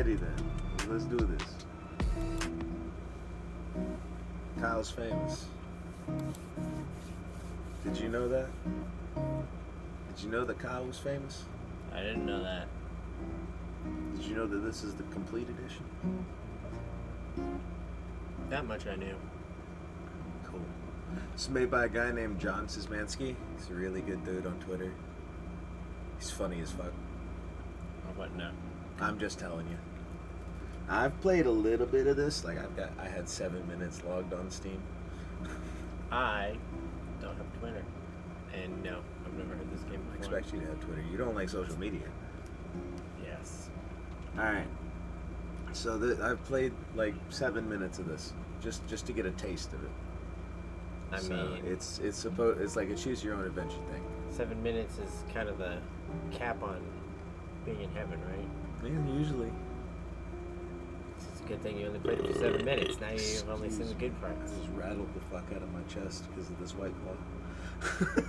Alrighty then. Let's do this. Kyle's famous. Did you know that? Did you know that Kyle was famous? I didn't know that. Did you know that this is the complete edition? That much I knew. Cool. It's made by a guy named John Szymanski. He's a really good dude on Twitter. He's funny as fuck. Oh, what? No. I'm just telling you. I've played a little bit of this. Like I had 7 minutes logged on Steam. I don't have Twitter. And no, I've never heard this game I before. expect you to have Twitter. You don't like social media. Yes. Alright. So I've played like 7 minutes of this. Just to get a taste of it. I mean, it's like a choose your own adventure thing. 7 minutes is kind of the cap on being in heaven, right? Yeah, usually. It's a good thing you only played it for 7 minutes. Now you've only seen the good I parts. just rattled the fuck out of my chest because of this White Claw.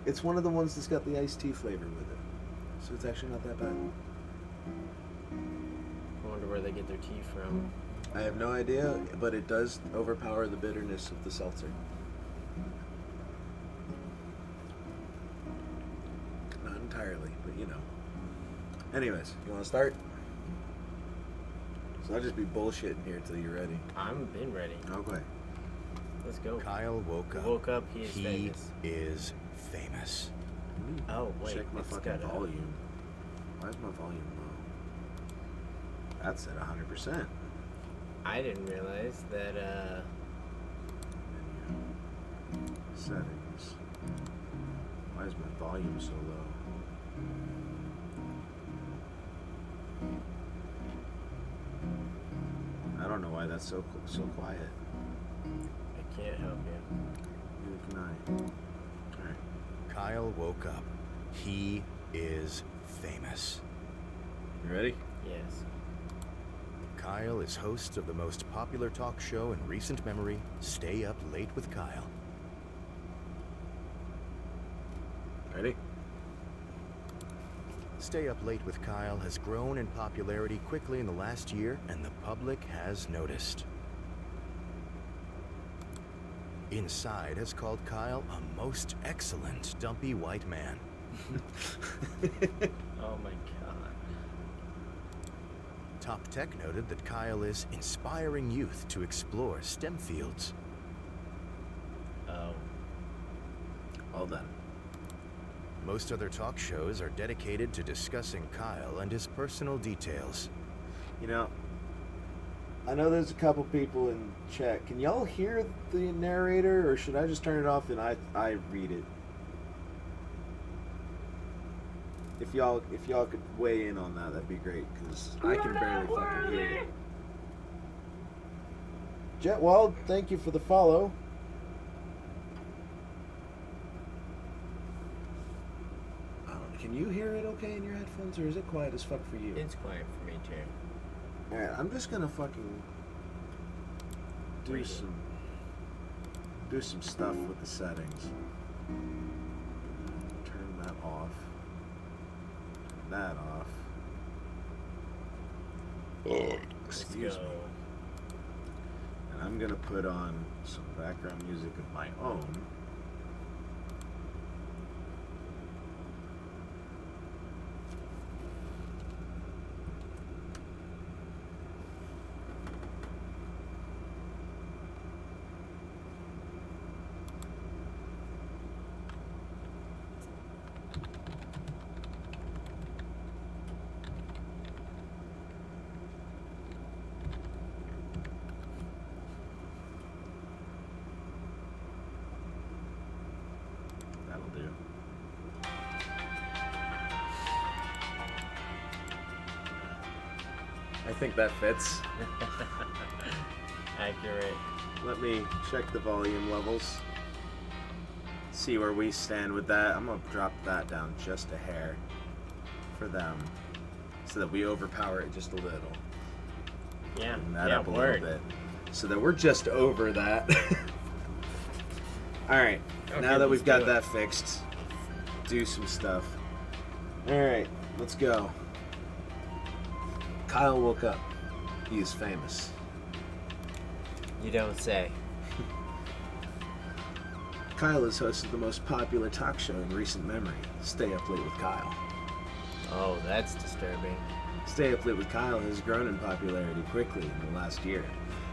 It's one of the ones that's got the iced tea flavor with it. So it's actually not that bad. I wonder where they get their tea from. I have no idea, but it does overpower the bitterness of the seltzer. Not entirely, but you know. Anyways, you want to start? So I'll just be bullshitting here till you're ready. I'm been ready. Okay. Let's go. Kyle woke up. Woke up, he is famous. Is famous. Oh, wait. Check my it's fucking got a- volume. Why is my volume low? That's at 100%. I didn't realize that, Menu. Settings. Why is my volume so low? I don't know why that's so quiet. I can't help you. Neither can I. Alright. Kyle woke up. He is famous. You ready? Yes. Kyle is host of the most popular talk show in recent memory, Stay Up Late with Kyle. Ready? Stay Up Late with Kyle has grown in popularity quickly in the last year, and the public has noticed. Inside has called Kyle a most excellent dumpy white man. Oh my god. Top Tech noted that Kyle is inspiring youth to explore STEM fields. Oh. All done. Most other talk shows are dedicated to discussing Kyle and his personal details. You know, I know there's a couple people in chat. Can y'all hear the narrator, or should I just turn it off and I read it? If y'all could weigh in on that, that'd be great, because I can barely fucking hear it. Jetwald, thank you for the follow. Can you hear it okay in your headphones, or is it quiet as fuck for you? It's quiet for me too. Alright, I'm just gonna fucking do some stuff with the settings. Turn that off. Turn that off. Excuse Let's me. go. And I'm gonna put on some background music of my own. That'll do. I think that fits. Accurate. Let me check the volume levels. See where we stand with that. I'm gonna drop that down just a hair for them, so that we overpower it just a little. Yeah. Bring that Yeah, up a word. little bit, so that we're just over that. All right. Okay, Now that let's we've got do it. that fixed, do some stuff. All right, let's go. Kyle woke up. He is famous. You don't say. Kyle is host of the most popular talk show in recent memory, Stay Up Late with Kyle. Oh, that's disturbing. Stay Up Late with Kyle has grown in popularity quickly in the last year,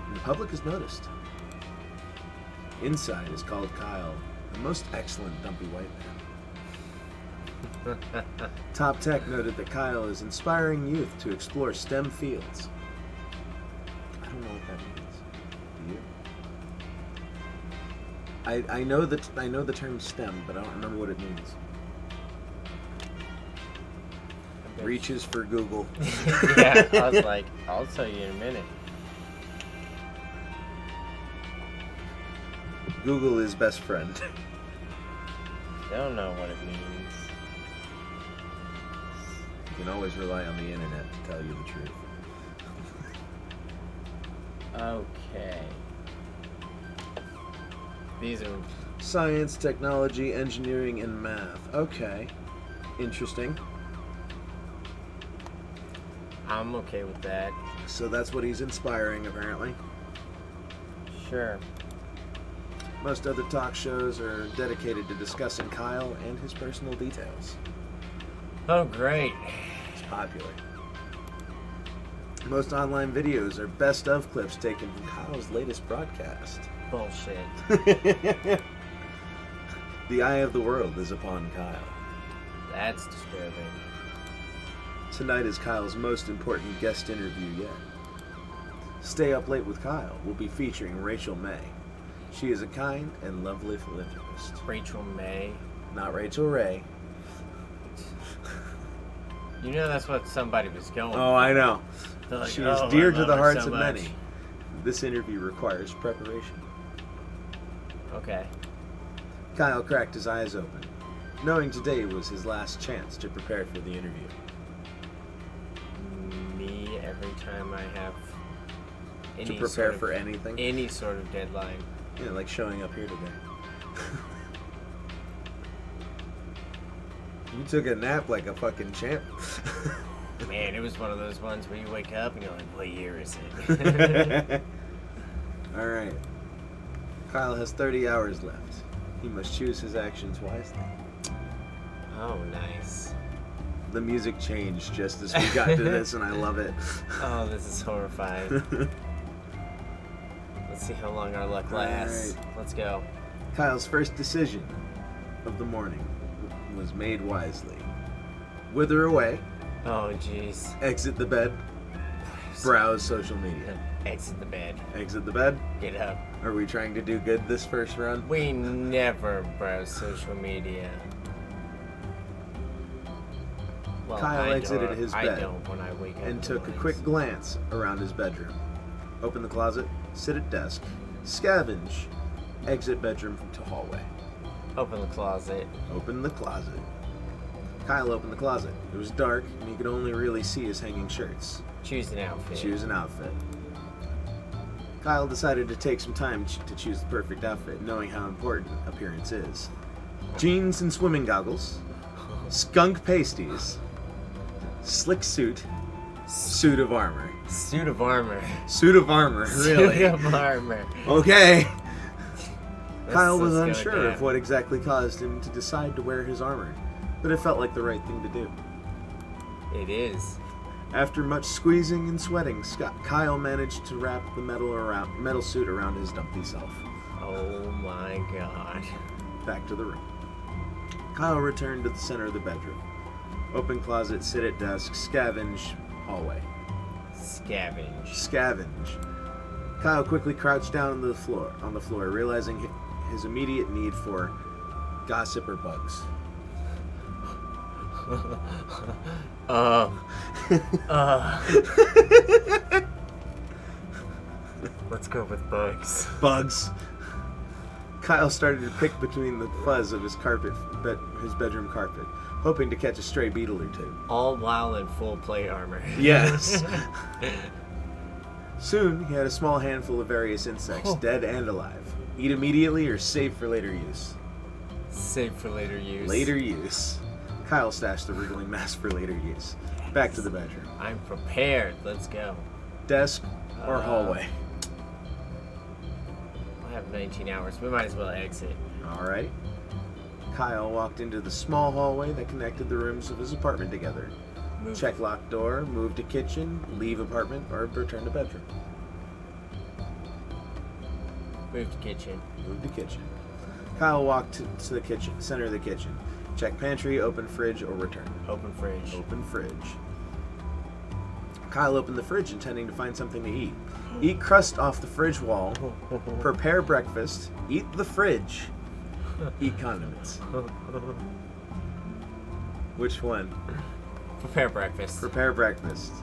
and the public has noticed. Inside is called Kyle the most excellent dumpy white man. Top Tech noted that Kyle is inspiring youth to explore STEM fields. I don't know what that means. Do you? I know the term STEM, but I don't remember what it means. Reaches for Google. Yeah, I was like, I'll tell you in a minute. Google is best friend. Don't know what it means. You can always rely on the internet to tell you the truth. Okay. These are... Science, technology, engineering, and math. Okay. Interesting. I'm okay with that. So that's what he's inspiring, apparently. Sure. Most other talk shows are dedicated to discussing Kyle and his personal details. Oh, great. It's popular. Most online videos are best of clips taken from Kyle's latest broadcast. Bullshit. The eye of the world is upon Kyle. That's disturbing. Tonight is Kyle's most important guest interview yet. Stay Up Late with Kyle will be featuring Rachel May. She is a kind and lovely philanthropist. Rachel May. Not Rachel Ray. You know that's what somebody was going Oh, I know. for. Like, She is "Oh, dear I to love the her hearts so of much." many. This interview requires preparation. Okay. Kyle cracked his eyes open, knowing today was his last chance to prepare for the interview. Me, every time I have any To prepare for anything? any sort of deadline. Yeah, like showing up here today. You took a nap like a fucking champ. Man, it was one of those ones where you wake up and you're like, what year is it? Alright. Kyle has 30 hours left. He must choose his actions wisely. Oh, nice. The music changed just as we got to this, and I love it. Oh, this is horrifying. Let's see how long our luck lasts. Alright. Let's go. Kyle's first decision of the morning was made wisely. Wither away, Oh, jeez. exit the bed, browse social media. Exit the bed. Exit the bed? Get up. Are we trying to do good this first run? We never browse social media. Well, Kyle I exited don't- his I bed don't when I wake up. in and the took a mornings. quick glance around his bedroom. Open the closet, sit at desk, scavenge, exit bedroom to hallway. Open the closet. Open the closet. Kyle opened the closet. It was dark, and he could only really see his hanging shirts. Choose an outfit. Choose an outfit. Kyle decided to take some time to choose the perfect outfit, knowing how important appearance is. Jeans and swimming goggles, skunk pasties, slick suit, suit of armor. Suit of armor. Suit of armor, really? Suit of armor. Okay. This Kyle was is going unsure down. of what exactly caused him to decide to wear his armor, but it felt like the right thing to do. It is. After much squeezing and sweating, Kyle managed to wrap the metal suit around his dumpy self. Oh my god. Back to the room. Kyle returned to the center of the bedroom. Open closet, sit at desk, scavenge, hallway. Scavenge. Scavenge. Kyle quickly crouched down on the floor, realizing his immediate need for gossip or bugs. Let's go with bugs. Bugs. Kyle started to pick between the fuzz of his bedroom carpet, hoping to catch a stray beetle or two. All while in full plate armor. Yes. Soon, he had a small handful of various insects, dead and alive. Eat immediately or save for later use. Save for later use. Later use. Kyle stashed the wriggling mass for later use. Back to the bedroom. I'm prepared. Let's go. Desk or hallway? I have 19 hours. We might as well exit. Alright. Kyle walked into the small hallway that connected the rooms of his apartment together. Move. Check locked door, move to kitchen, leave apartment, or return to bedroom. Move to kitchen. Move to kitchen. Kyle walked to the kitchen, center of the kitchen. Check pantry, open fridge, or return. Open fridge. Open fridge. Kyle opened the fridge intending to find something to eat. Eat crust off the fridge wall. Prepare breakfast. Eat the fridge. Eat condiments. Which one? Prepare breakfast. Prepare breakfast.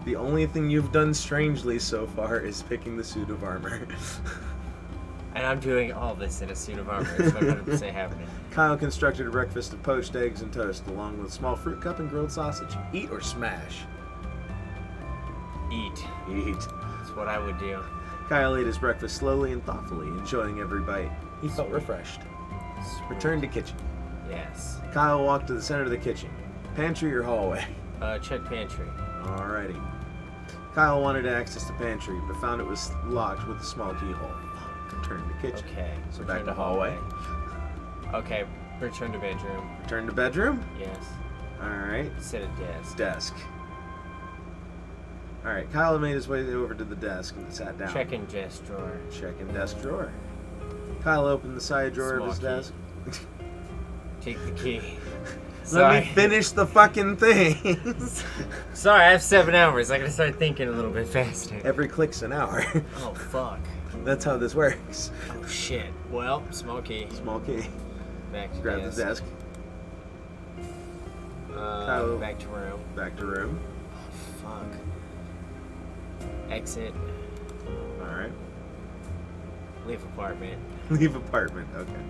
The only thing you've done strangely so far is picking the suit of armor. And I'm doing all this in a suit of armor. It's 100% happening. Kyle constructed a breakfast of poached eggs and toast, along with a small fruit cup and grilled sausage. Eat or smash? Eat. Eat. That's what I would do. Kyle ate his breakfast slowly and thoughtfully, enjoying every bite. He felt refreshed. Return to kitchen. Yes. Kyle walked to the center of the kitchen. Pantry or hallway? Check pantry. Alrighty. Kyle wanted access to pantry, but found it was locked with a small keyhole. Return to kitchen. Okay. So return back to hallway. Okay. Return to bedroom. Return to bedroom? Yes. Alright. Sit at desk. Desk. Alright, Kyle made his way over to the desk and sat down. Check in desk drawer. Check in desk drawer. Kyle opened the side drawer of his Small desk. Take the key. Let Sorry. me finish the fucking thing. Sorry, I have 7 hours. I gotta start thinking a little bit faster. Every click's an hour. Oh, fuck. That's how this works. Oh, shit. Well, small key. Small key. Back to Grab desk. the desk. Kyle. Back to room. Back to room. Oh, fuck. Exit. Alright. Leave apartment. Leave apartment. Okay.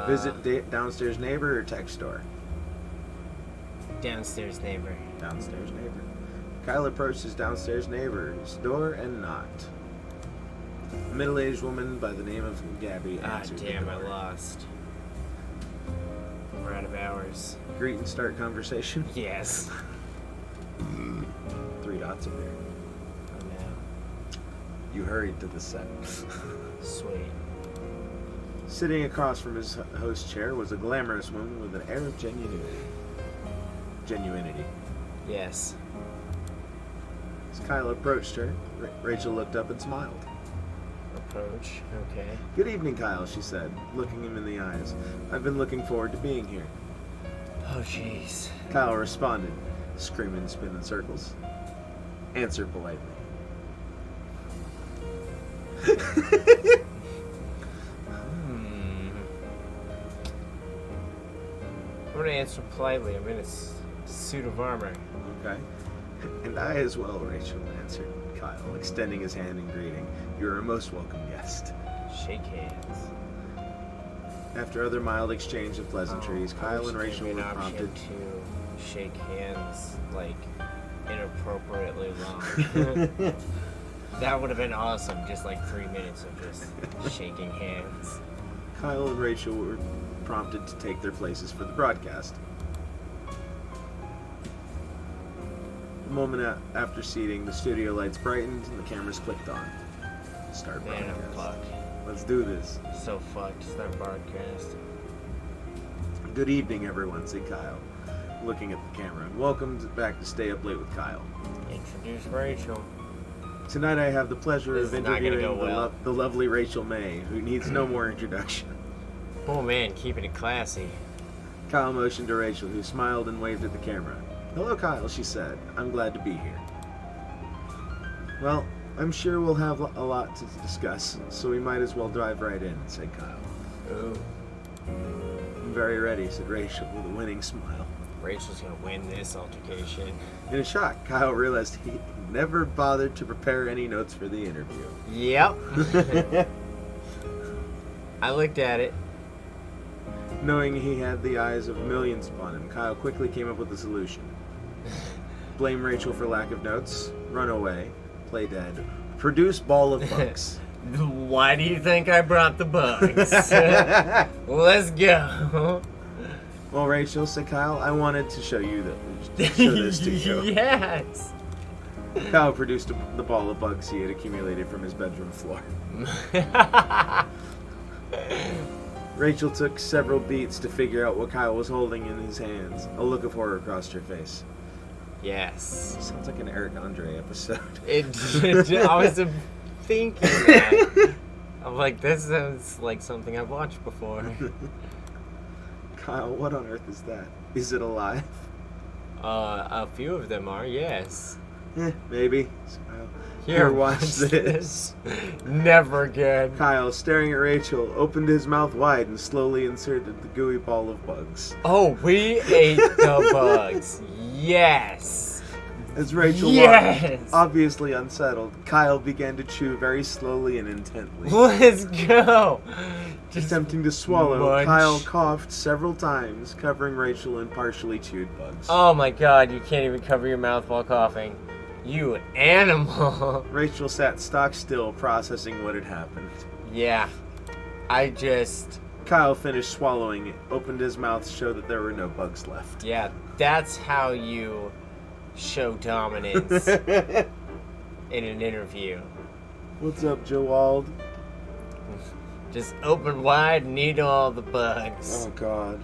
Visit downstairs neighbor or tech store? Downstairs neighbor. Downstairs neighbor. Kyle approached his downstairs neighbor's door and knocked. A middle-aged woman by the name of Gabby Ah, answered damn, the I door. lost. We're out of hours. Greet and start conversation. Yes. 3 dots appear. Oh, no. You hurried to the set. Sweet. Sitting across from his host chair was a glamorous woman with an air of genuinity. Yes. As Kyle approached her, Rachel looked up and smiled. Approach. Okay. Good evening, Kyle, she said, looking him in the eyes. I've been looking forward to being here. Oh, jeez. Kyle responded, screaming and spinning circles. Answer politely. I'm gonna answer politely. I'm in a suit of armor. Okay. And I as well, Rachel answered Kyle, extending his hand in greeting. You're a most welcome guest. Shake hands. After other mild exchange of pleasantries, I Kyle wish and there Rachel would be were an option prompted. to shake hands like inappropriately long. That would have been awesome. Just like 3 minutes of just shaking hands. Kyle and Rachel were prompted to take their places for the broadcast. A moment after seating, the studio lights brightened and the cameras clicked on. Start Man, I'm broadcast. fucked. Let's do this. So fucked. Start broadcast. Good evening, everyone, said Kyle, looking at the camera. And welcome back to Stay Up Late with Kyle. Introduce Rachel. Tonight I have the pleasure This of is not gonna interviewing go well. the lovely Rachel May, who needs no more introduction. Oh man, keeping it classy. Kyle motioned to Rachel, who smiled and waved at the camera. Hello, Kyle, she said. I'm glad to be here. Well, I'm sure we'll have a lot to discuss, so we might as well dive right in, said Kyle. Ooh. I'm very ready, said Rachel with a winning smile. Rachel's gonna win this altercation. In a shock, Kyle realized he never bothered to prepare any notes for the interview. Yep. I looked at it. Knowing he had the eyes of millions upon him, Kyle quickly came up with a solution. Blame Rachel for lack of notes, run away, play dead, produce ball of bugs. Why do you think I brought the bugs? Let's go. Well, Rachel, said Kyle, I wanted to show you show this to you. Yes. Kyle produced the ball of bugs he had accumulated from his bedroom floor. Rachel took several beats to figure out what Kyle was holding in his hands. A look of horror crossed her face. Yes. Sounds like an Eric Andre episode. I was thinking that. I'm like, this sounds like something I've watched before. Kyle, what on earth is that? Is it alive? A few of them are, yes. Maybe. So, Here, watch this. Never again. Kyle, staring at Rachel, opened his mouth wide and slowly inserted the gooey ball of bugs. Oh, we ate the bugs. Yes. As Rachel Yes. walked, obviously unsettled, Kyle began to chew very slowly and intently. Let's go. Just Attempting to swallow, munch. Kyle coughed several times, covering Rachel in partially chewed bugs. Oh my god, you can't even cover your mouth while coughing. You animal. Rachel sat stock still, processing what had happened. Yeah. Kyle finished swallowing, opened his mouth to show that there were no bugs left. Yeah, that's how you show dominance in an interview. What's up, Joe Wald? Just open wide and eat all the bugs. Oh, God.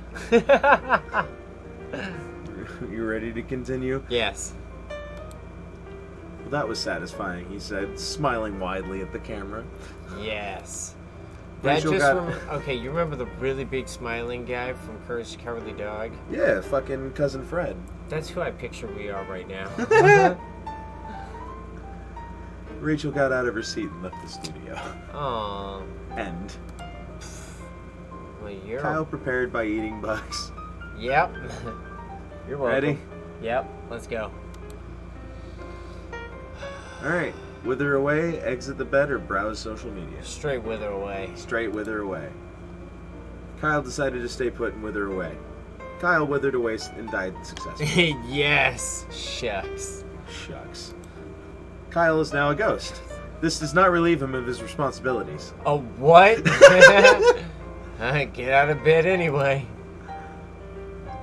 You ready to continue? Yes. Well, that was satisfying, he said, smiling widely at the camera. Yes. Rachel Okay, you remember the really big smiling guy from Courage the Cowardly Dog? Yeah, fucking Cousin Fred. That's who I picture we are right now. Rachel got out of her seat and left the studio. Aww. End. Well, you're... Kyle prepared by eating bugs. Yep. You're welcome. Ready? Yep, let's go. Alright. Wither away, exit the bed, or browse social media. Straight wither away. Straight wither away. Kyle decided to stay put and wither away. Kyle withered away and died successfully. Yes. Shucks. Shucks. Kyle is now a ghost. This does not relieve him of his responsibilities. Oh, what? Get out of bed anyway.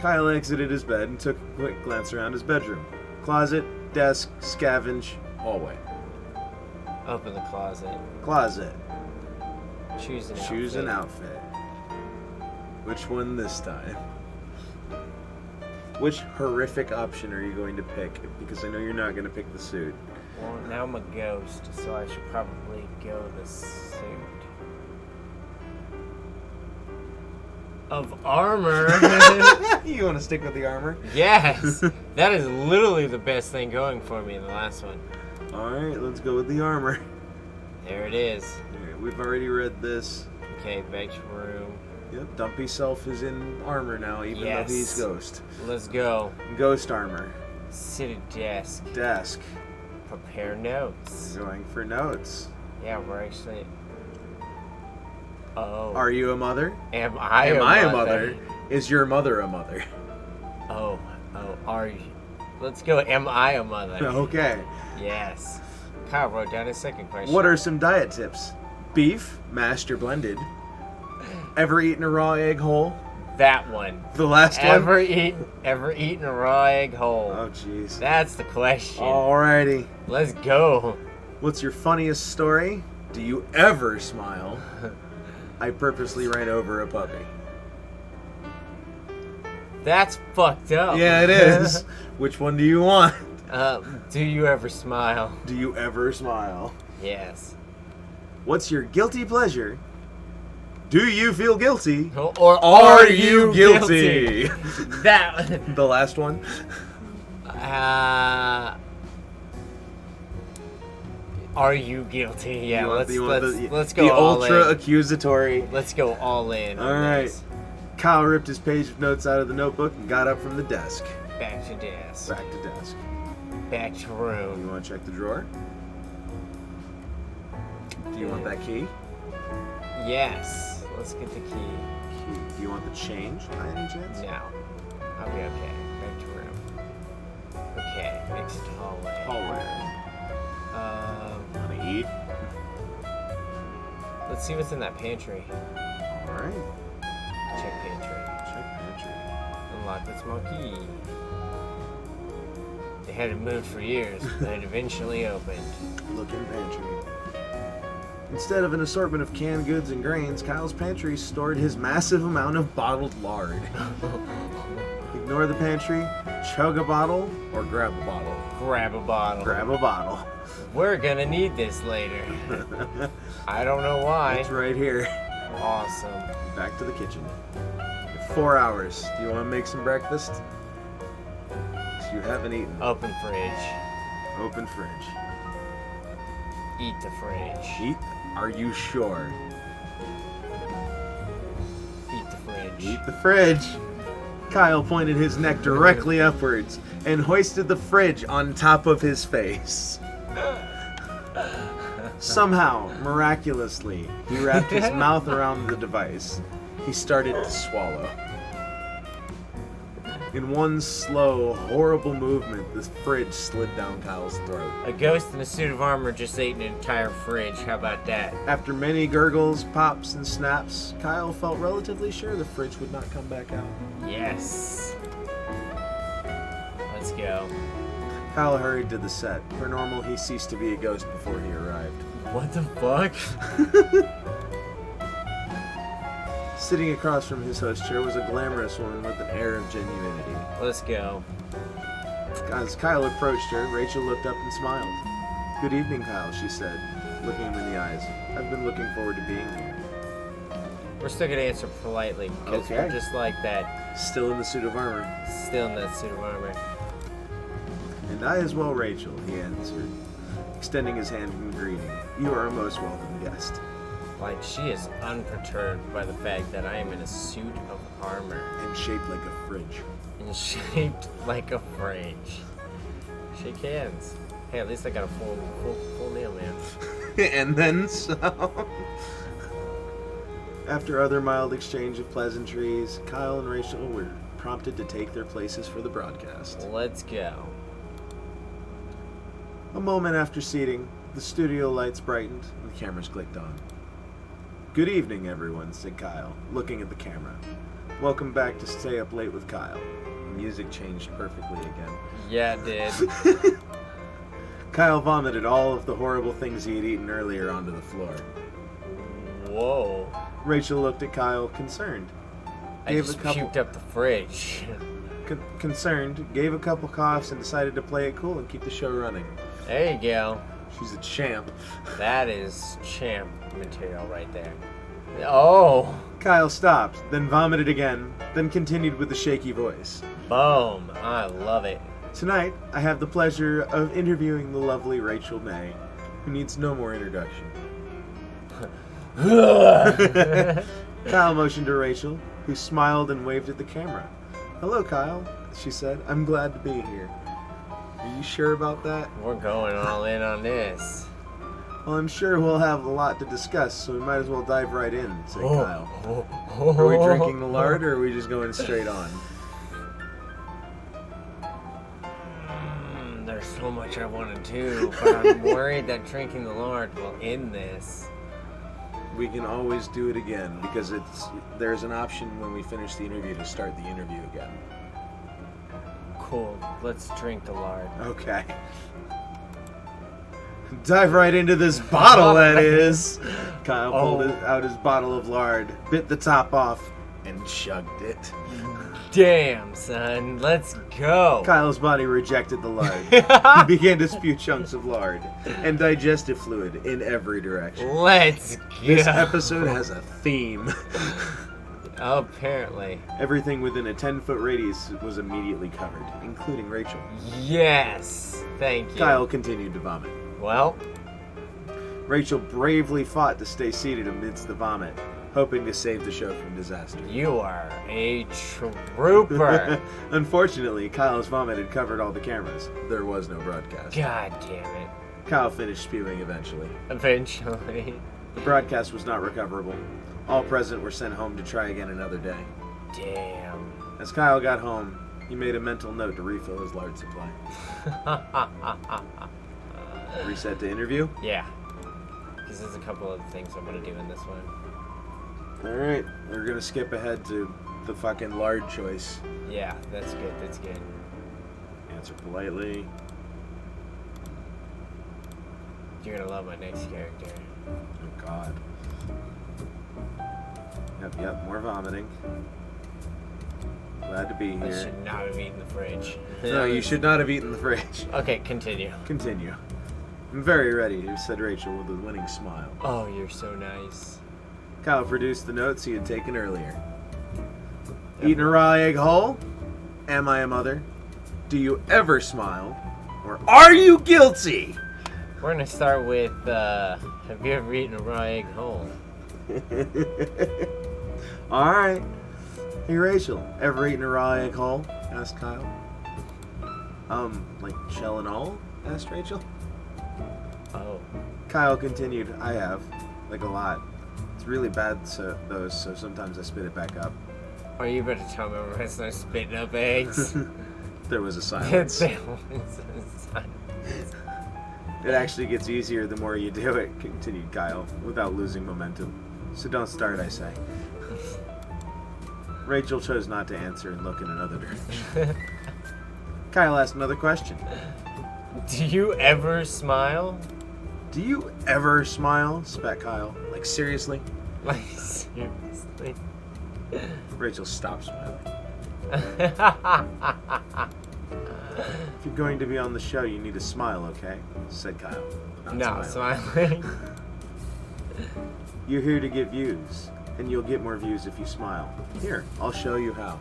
Kyle exited his bed and took a quick glance around his bedroom. Closet, desk, scavenge, hallway. Open the closet. Closet. Choose an outfit. Choose an outfit. Which one this time? Which horrific option are you going to pick? Because I know you're not going to pick the suit. Well, now I'm a ghost, so I should probably go the suit. Of armor. You want to stick with the armor? Yes. That is literally the best thing going for me in the last one. Alright, let's go with the armor. There it is. Alright, we've already read this. Okay, back to room. Yep, Dumpy Self is in armor now, even though he's ghost. Let's go. Ghost armor. Sit at desk. Desk. Prepare notes. Going for notes. Yeah, we're actually... Oh. Are you a mother? Am I a mother? Is your mother a mother? Oh, are you? Let's go. Am I a mother? Okay. Yes. Kyle wrote down a second question. What are some diet tips? Beef, mashed or blended. Ever eaten a raw egg whole? That one. The last Ever one? eaten a raw egg whole? Oh, jeez. That's the question. Alrighty. Let's go. What's your funniest story? Do you ever smile? I purposely ran over a puppy. That's fucked up. Yeah, it is. Which one do you want? Do you ever smile? Do you ever smile? Yes. What's your guilty pleasure? Do you feel guilty? Or are you guilty? That. The last one? Are you guilty? Yeah, let's go the all ultra in. accusatory. Let's go all in. All right. Kyle ripped his page of notes out of the notebook and got up from the desk. Back to desk. Back to desk. Back to room. You want to check the drawer? Do you want that key? Yes. Let's get the key. Key. Do you want the change by any chance? No. I'll be okay. Back to room. Okay. Next hallway. Hallway. Want to eat? Let's see what's in that pantry. All right. Check pantry. Check pantry. Unlock the smoky. They hadn't moved for years, but it eventually opened. Looking pantry. Instead of an assortment of canned goods and grains, Kyle's pantry stored his massive amount of bottled lard. Ignore the pantry, chug a bottle, or grab a bottle. Grab a bottle. Grab a bottle. We're gonna need this later. I don't know why. It's right here. Awesome. Back to the kitchen. 4 hours. Do you want to make some breakfast? 'Cause you haven't eaten. Open fridge. Open fridge. Eat the fridge. Eat? Are you sure? Eat the fridge. Eat the fridge. Kyle pointed his neck directly upwards and hoisted the fridge on top of his face. Somehow, miraculously, he wrapped his mouth around the device. He started to swallow. In one slow, horrible movement, the fridge slid down Kyle's throat. A ghost in a suit of armor just ate an entire fridge. How about that? After many gurgles, pops, and snaps, Kyle felt relatively sure the fridge would not come back out. Yes. Let's go. Kyle hurried to the set. Per normal, he ceased to be a ghost before he arrived. What the fuck? Sitting across from his host chair was a glamorous woman with an air of genuinity. Let's go. As Kyle approached her, Rachel looked up and smiled. "Good evening, Kyle," she said, looking him in the eyes. "I've been looking forward to being here." We're still gonna answer politely because Okay. we're just like that. Still in the suit of armor. Still in that suit of armor. "And I as well, Rachel," he answered, extending his hand in greeting. "You are a most welcome guest." Like, she is unperturbed by the fact that I am in a suit of armor And shaped like a fridge. and shaped like a fridge. Shake hands. Hey, at least I got a full meal, man. And then some. After other mild exchange of pleasantries, Kyle and Rachel were prompted to take their places for the broadcast. Let's go. A moment after seating, the studio lights brightened and the cameras clicked on. "Good evening, everyone," said Kyle, looking at the camera. "Welcome back to Stay Up Late with Kyle." The music changed perfectly again. Yeah, it did. Kyle vomited all of the horrible things he had eaten earlier onto the floor. Whoa. Rachel looked at Kyle, concerned. I just puked up the fridge. Concerned, gave a couple coughs and decided to play it cool and keep the show running. There you go. She's a champ. That is champ material right there. Oh. Kyle stopped, then vomited again, then continued with a shaky voice. Boom. I love it. "Tonight, I have the pleasure of interviewing the lovely Rachel May, who needs no more introduction." Kyle motioned to Rachel, who smiled and waved at the camera. "Hello, Kyle," she said. "I'm glad to be here." "Are you sure about that?" We're going all in on this. "Well, I'm sure we'll have a lot to discuss, so we might as well dive right in," said Kyle. "Are we drinking the lard, or are we just going straight on?" There's so much I want to do, but I'm worried that drinking the lard will end this. We can always do it again, because there's an option when we finish the interview to start the interview again. Cool. Let's drink the lard. Okay. Dive right into this bottle, that is. Kyle pulled out his bottle of lard, bit the top off, and chugged it. Damn, son. Let's go. Kyle's body rejected the lard. He began to spew chunks of lard and digestive fluid in every direction. Let's go. This episode has a theme. Apparently. Everything within a 10-foot radius was immediately covered, including Rachel. Yes. Thank you. Kyle continued to vomit. Well. Rachel bravely fought to stay seated amidst the vomit, hoping to save the show from disaster. You are a trooper. Unfortunately, Kyle's vomit had covered all the cameras. There was no broadcast. God damn it. Kyle finished spewing eventually. Eventually. The broadcast was not recoverable. All present were sent home to try again another day. Damn. As Kyle got home, he made a mental note to refill his lard supply. Reset to interview? Yeah. Because there's a couple of things I'm going to do in this one. Alright, we're going to skip ahead to the fucking lard choice. Yeah, that's good. That's good. Answer politely. You're gonna love my next character. Oh God. Yep, more vomiting. Glad to be I here. should not have eaten the fridge. No, you should not have eaten the fridge. Okay, continue. Continue. I'm very ready, said Rachel with a winning smile. Oh, you're so nice. Kyle produced the notes he had taken earlier. Eaten a raw egg whole? Am I a mother? Do you ever smile? Or are you guilty? We're gonna start with, have you ever eaten a raw egg whole? Alright. Hey Rachel, ever eaten a raw egg whole? Asked Kyle. Like shell and all? Asked Rachel. Oh. Kyle continued, I have. Like a lot. It's really bad, so sometimes I spit it back up. Are you about to tell me we're gonna start spitting up eggs? There was a silence. It actually gets easier the more you do it, continued Kyle, without losing momentum. So don't start, I say. Rachel chose not to answer and look in another direction. Kyle asked another question. Do you ever smile? Do you ever smile? Spat Kyle. Like, seriously? Like, seriously? Rachel stopped smiling. If you're going to be on the show, you need to smile, okay? Said Kyle. Not smiling. You're here to get views, and you'll get more views if you smile. Here, I'll show you how.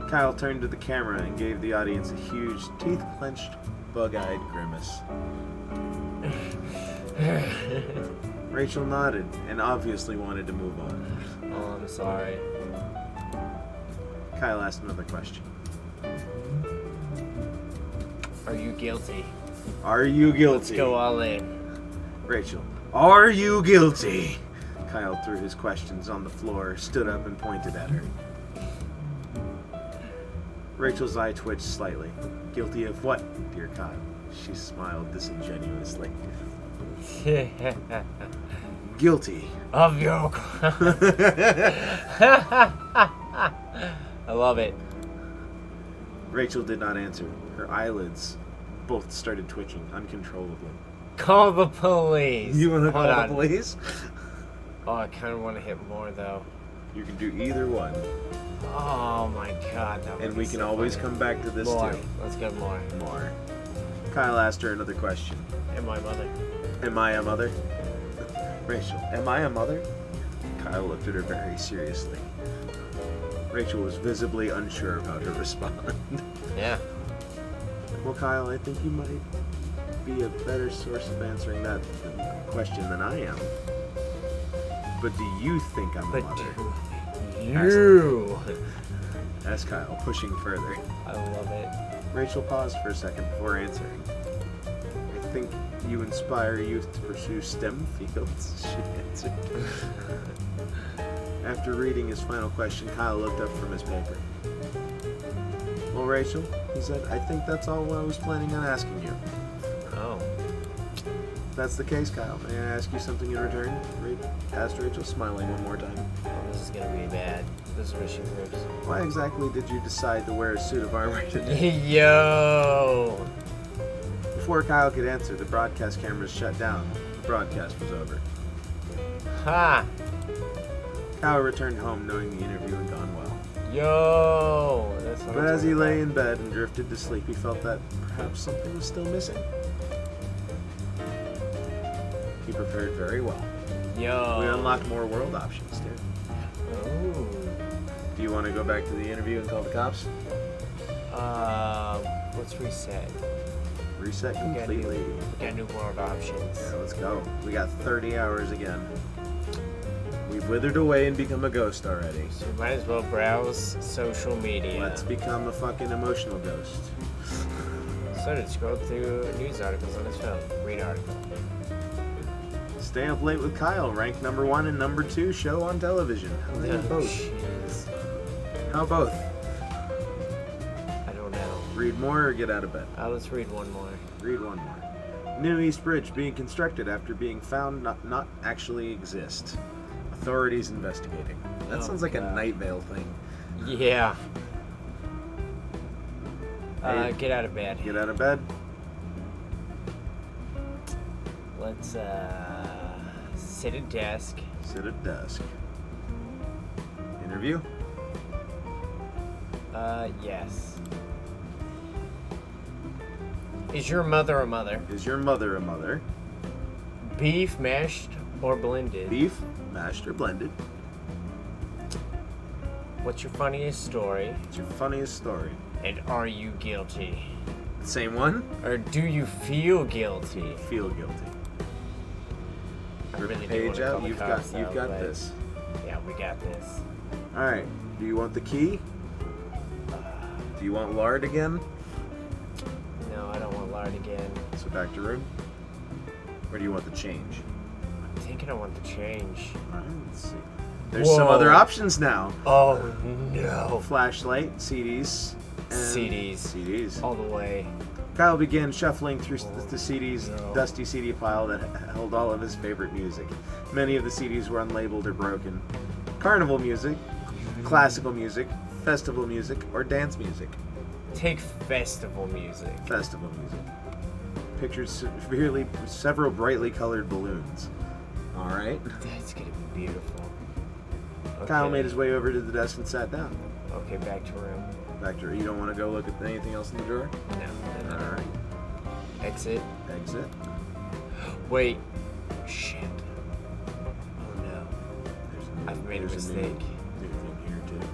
Kyle turned to the camera and gave the audience a huge, teeth-clenched, bug-eyed grimace. Rachel nodded and obviously wanted to move on. Oh, I'm sorry. Kyle asked another question. Are you guilty? Are you guilty? Let's go all in. Rachel, are you guilty? Kyle threw his questions on the floor, stood up, and pointed at her. Rachel's eye twitched slightly. Guilty of what, dear Kyle? She smiled disingenuously. Guilty. Of your... I love it. Rachel did not answer. Her eyelids both started twitching uncontrollably. Call the police. You want to Hold call on. the police? Oh, I kind of want to hit more, though. You can do either one. Oh, my God. That would And be we can so always funny. come back to this, More. too. Let's get more. More. Kyle asked her another question. And my mother. Am I a mother? Rachel, am I a mother? Kyle looked at her very seriously. Rachel was visibly unsure of how to respond. Yeah. Well, Kyle, I think you might be a better source of answering that question than I am. But do you think I'm a But mother? you. Asked Kyle, pushing further. I love it. Rachel paused for a second before answering. I think you inspire youth to pursue STEM fields, she answered. After reading his final question, Kyle looked up from his paper. Well, Rachel, he said, I think that's all I was planning on asking you. Oh. If that's the case, Kyle, may I ask you something in return? Asked Rachel, smiling one more time. Oh, this is going to be bad. This is where she rips. Why exactly did you decide to wear a suit of armor today? Yo! Before Kyle could answer, the broadcast cameras shut down. The broadcast was over. Ha! Kyle returned home knowing the interview had gone well. Yo! That's what But I'm as he talking lay about. in bed and drifted to sleep, he felt that perhaps something was still missing. He prepared very well. Yo! We unlocked more world options, too. Ooh. Do you want to go back to the interview and call the cops? Let's reset. Reset We got completely. new world options. Yeah, let's go. We got 30 hours again. We've withered away and become a ghost already. So we might as well browse social media. Let's become a fucking emotional ghost. Started to scroll through news articles on his phone. Read article. Stay up late with Kyle, ranked number 1 and number 2 show on television. How many both? Jeez. How both? I don't know. Read more or get out of bed? Let's read one more. Read one more. New East Bridge being constructed after being found not actually exist. A Authorities investigating. That Oh, sounds like God. a Night Vale thing. Yeah. Hey. Get out of bed. Get out of bed. Let's sit at desk. Sit at desk. Interview. Yes. Is your mother a mother? Is your mother a mother? Beef, mashed, or blended? Beef, mashed or blended? What's your funniest story? What's your funniest story? And are you guilty? Same one? Or do you feel guilty? Feel guilty. I really do Page want to call out. the You've cops, got though, but this. Yeah, we got this. All right. Do you want the key? Do you want lard again? No, I don't want lard again. So back to room. Or do you want the change? I'm thinking I want the change. All right. Let's see. There's some Whoa. other options now. Oh no. Flashlight, CDs, and CDs. CDs. All the way. Kyle began shuffling through the CD's no. dusty CD pile that held all of his favorite music. Many of the CDs were unlabeled or broken. Carnival music, classical music, festival music, or dance music. Take festival music. Festival music. Pictured several brightly colored balloons. All right. That's gonna be beautiful. Kyle Okay. made his way over to the desk and sat down. Okay, back to room. Back to you don't want to go look at anything else in the drawer? No. All right. Exit. Exit. Wait. Shit. Oh no. There's a new- I've made a there's mistake. New thing here too.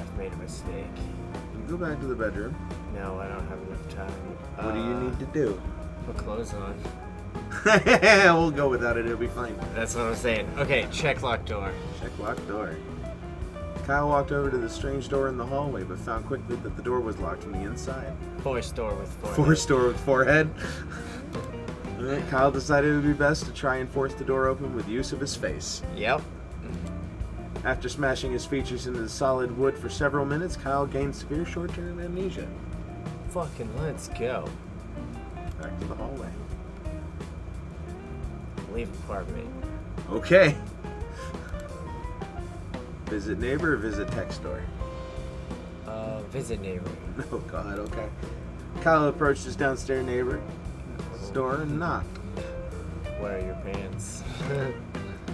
I've made a mistake. You go back to the bedroom. No, I don't have enough time. What do you need to do? Put clothes on. We'll go without it. It'll be fine. That's what I'm saying. Okay, check lock door. Check locked door. Kyle walked over to the strange door in the hallway, but found quickly that the door was locked from the inside. Force door with forehead. Force door with forehead. Alright, Kyle decided it would be best to try and force the door open with use of his face. Yep. After smashing his features into the solid wood for several minutes, Kyle gained severe short-term amnesia. Fucking let's go. Back to the hallway. Leave apartment. Okay. Visit neighbor or visit tech store? Visit neighbor. Oh god, okay. Kyle approached his downstairs neighbor's door and knocked. Where are your pants?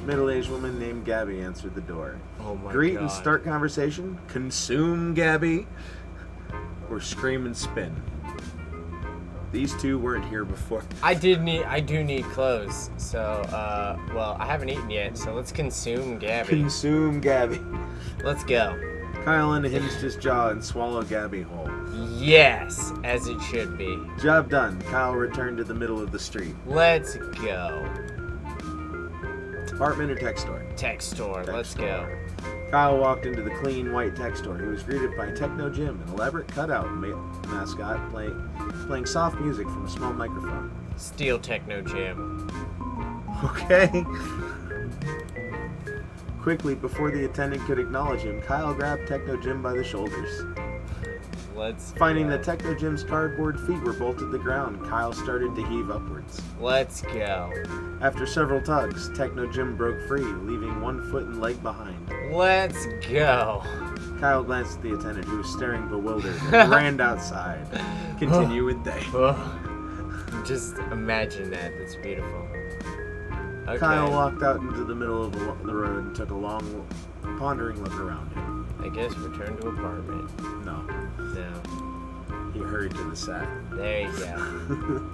Middle-aged woman named Gabby answered the door. Oh my Greet god. and start conversation, consume Gabby, or scream and spin. These two weren't here before. I do need clothes. So, well, I haven't eaten yet, so let's consume Gabby. Consume Gabby. Let's go. Kyle unhinged his jaw and swallowed Gabby whole. Yes, as it should be. Job done. Kyle returned to the middle of the street. Let's go. Apartment or tech store? Tech store. Tech Let's store. go. Kyle walked into the clean white tech store. He was greeted by Techno Jim, an elaborate cutout mascot playing soft music from a small microphone. Steel Techno Jam. Okay. Quickly, before the attendant could acknowledge him, Kyle grabbed Techno Jim by the shoulders. Let's Finding go. that Techno Jim's cardboard feet were bolted to the ground, Kyle started to heave upwards. Let's go. After several tugs, Techno Jim broke free, leaving one foot and leg behind. Let's go. Kyle glanced at the attendant, who was staring bewildered, and ran outside. Continue with day. Just imagine that. That's beautiful. Okay. Kyle walked out into the middle of the road and took a long, pondering look around him. I guess return to apartment. No, No. he hurried to the set. There you go.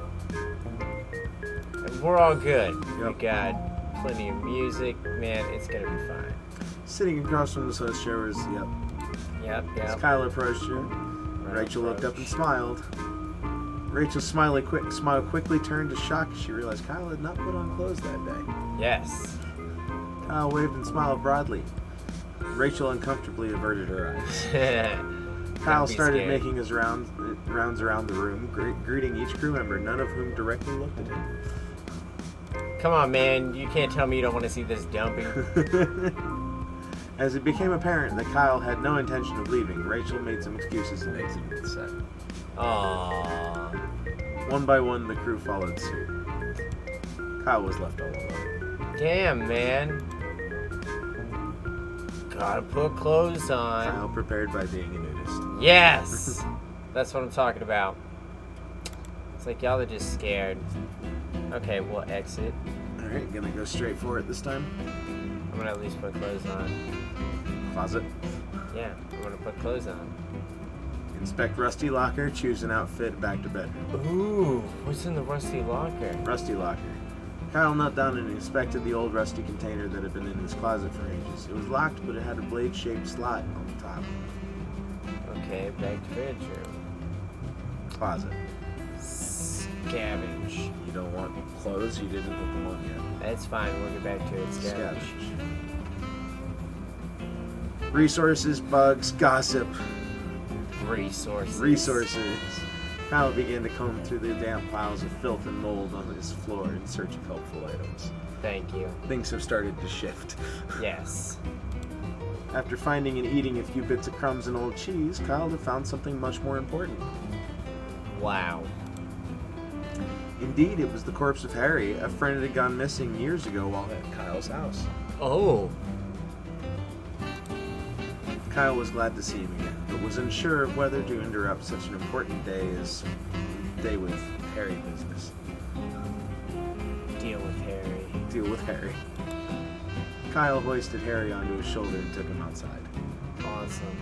And we're all good. We Yep. got plenty of music. Man, it's gonna be fine. Sitting across from the host chair was, Yep, As yep. Kyle approached her, Rachel looked up and smiled. Rachel's smile quickly turned to shock as she realized Kyle had not put on clothes that day. Yes. Kyle waved and smiled broadly. Rachel uncomfortably averted her eyes. Kyle Don't be started scared. making his rounds around the room, greeting each crew member, none of whom directly looked at him. Come on, man. You can't tell me you don't want to see this dumping. As it became apparent that Kyle had no intention of leaving, Rachel made some excuses and exited the set. Aww. One by one, the crew followed suit. Kyle was left all alone. Damn, man. Gotta put clothes on. Kyle prepared by being a nudist. Yes! That's what I'm talking about. It's like y'all are just scared. Okay, we'll exit. Alright, gonna go straight for it this time. I'm gonna at least put clothes on. Closet. Yeah, I'm gonna put clothes on. Inspect Rusty Locker, choose an outfit, back to bedroom. Ooh, what's in the rusty locker? Rusty Locker. Kyle knelt down and inspected the old rusty container that had been in his closet for ages. It was locked, but it had a blade-shaped slot on the top. Okay, back to bedroom. Closet. Scavenge. You don't want clothes? You didn't put them on yet. That's fine, we'll get back to it. Scavenge. Resources, bugs, gossip. Resources. Kyle began to comb through the damp piles of filth and mold on his floor in search of helpful items. Thank you. Things have started to shift. Yes. After finding and eating a few bits of crumbs and old cheese, Kyle had found something much more important. Wow. Indeed, it was the corpse of Harry, a friend that had gone missing years ago while at Kyle's house. Oh. Kyle was glad to see him again, but was unsure of whether to interrupt such an important day with Harry business. Deal with Harry. Kyle hoisted Harry onto his shoulder and took him outside. Awesome.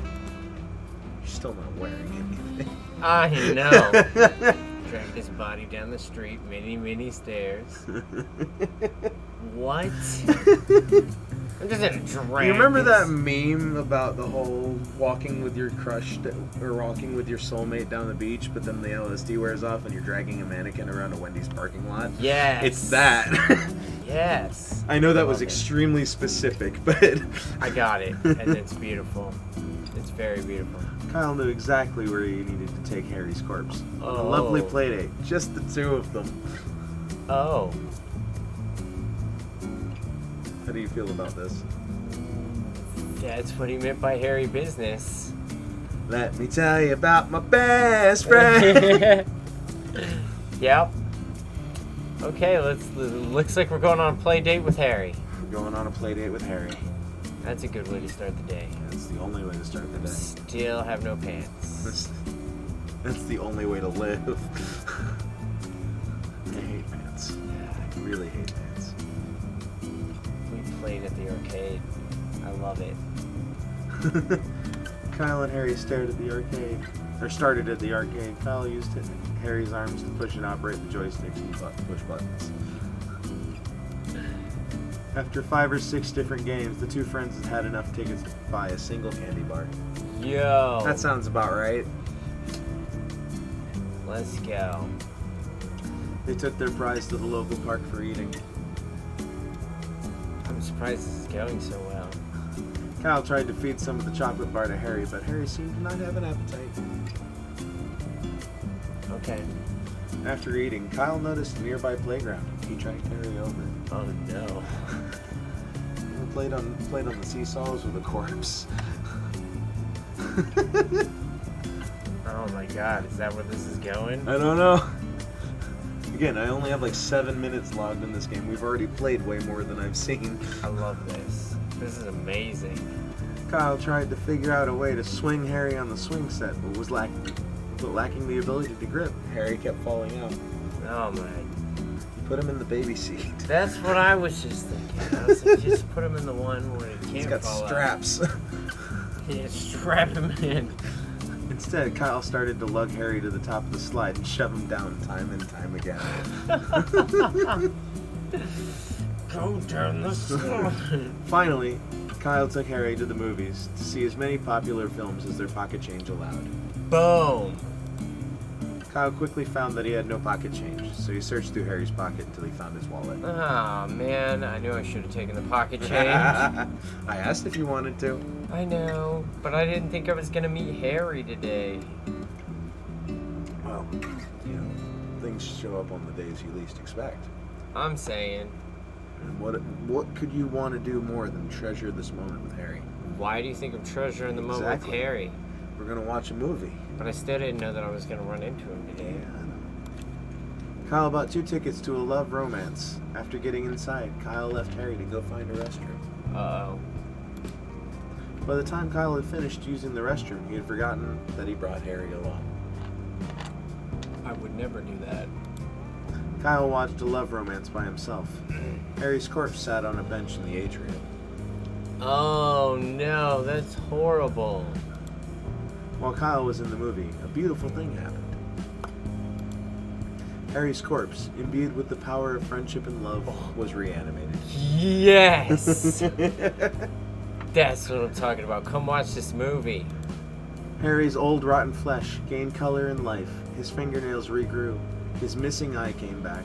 You're still not wearing anything. I know. Dragged his body down the street, many stairs. What? I'm just gonna drag. You remember that meme about the whole walking with your crush or walking with your soulmate down the beach, but then the LSD wears off and you're dragging a mannequin around a Wendy's parking lot? Yes. It's that. Yes. I know that was Love it. extremely specific, but I got it, and it's beautiful. It's very beautiful. Kyle knew exactly where he needed to take Harry's corpse. A Oh. lovely playdate, just the two of them. Oh. How do you feel about this? That's what he meant by hairy business. Let me tell you about my best friend. Yep. Okay, looks like we're going on a play date with Harry. We're going on a playdate with Harry. That's a good way to start the day. That's the only way to start the day. Still have no pants. That's the only way to live. I hate pants. I really hate pants. We played at the arcade. I love it. Kyle and Harry started at the arcade. Kyle used Harry's arms to push and operate the joysticks and push buttons. After 5 or 6 different games, the two friends had had enough tickets to buy a single candy bar. Yo. That sounds about right. Let's go. They took their prize to the local park for eating. I'm surprised this is going so well. Kyle tried to feed some of the chocolate bar to Harry, but Harry seemed to not have an appetite. Okay. After eating, Kyle noticed a nearby playground. He dragged Harry over. Oh no. He played on the seesaws with a corpse. Oh my god, is that where this is going? I don't know. Again, I only have like 7 minutes logged in this game. We've already played way more than I've seen. I love this. This is amazing. Kyle tried to figure out a way to swing Harry on the swing set, but was lacking the ability to grip. Harry kept falling out. Oh my. Put him in the baby seat. That's what I was just thinking. I was like, just put him in the one where he can't He's got fall straps. out. Yeah, strap him in. Instead, Kyle started to lug Harry to the top of the slide and shove him down time and time again. Go down the slide. Finally, Kyle took Harry to the movies to see as many popular films as their pocket change allowed. Boom. Kyle quickly found that he had no pocket change, so he searched through Harry's pocket until he found his wallet. Oh man, I knew I should have taken the pocket change. I asked if you wanted to. I know, but I didn't think I was gonna meet Harry today. Well, you know, things show up on the days you least expect. I'm saying, And what could you want to do more than treasure this moment with Harry? why do you think I'm treasuring the moment with Exactly. Harry? We're gonna watch a movie. But I still didn't know that I was gonna run into him Yeah, today. I know. Kyle bought 2 tickets to a love romance. After getting inside, Kyle left Harry to go find a restroom. Uh-oh. By the time Kyle had finished using the restroom, he had forgotten that he brought Harry along. I would never do that. Kyle watched a love romance by himself. Harry's corpse sat on a bench in the atrium. Oh no, that's horrible. While Kyle was in the movie, a beautiful thing happened. Harry's corpse, imbued with the power of friendship and love, was reanimated. Yes! That's what I'm talking about. Come watch this movie. Harry's old rotten flesh gained color and life. His fingernails regrew. His missing eye came back.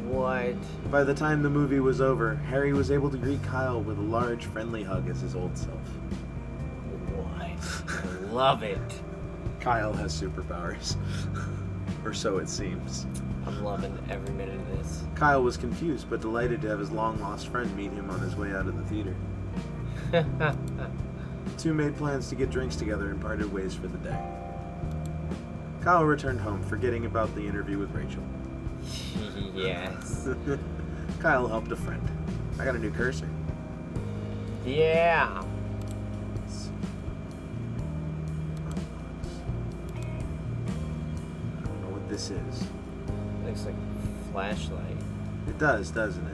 What? By the time the movie was over, Harry was able to greet Kyle with a large, friendly hug as his old self. What? I love it. Kyle has superpowers. Or so it seems. I'm loving every minute of this. Kyle was confused, but delighted to have his long-lost friend meet him on his way out of the theater. The two made plans to get drinks together and parted ways for the day. Kyle returned home, forgetting about the interview with Rachel. Yes. Kyle helped a friend. I got a new cursor. Yeah. I don't know what this is. Looks like a flashlight. It does, doesn't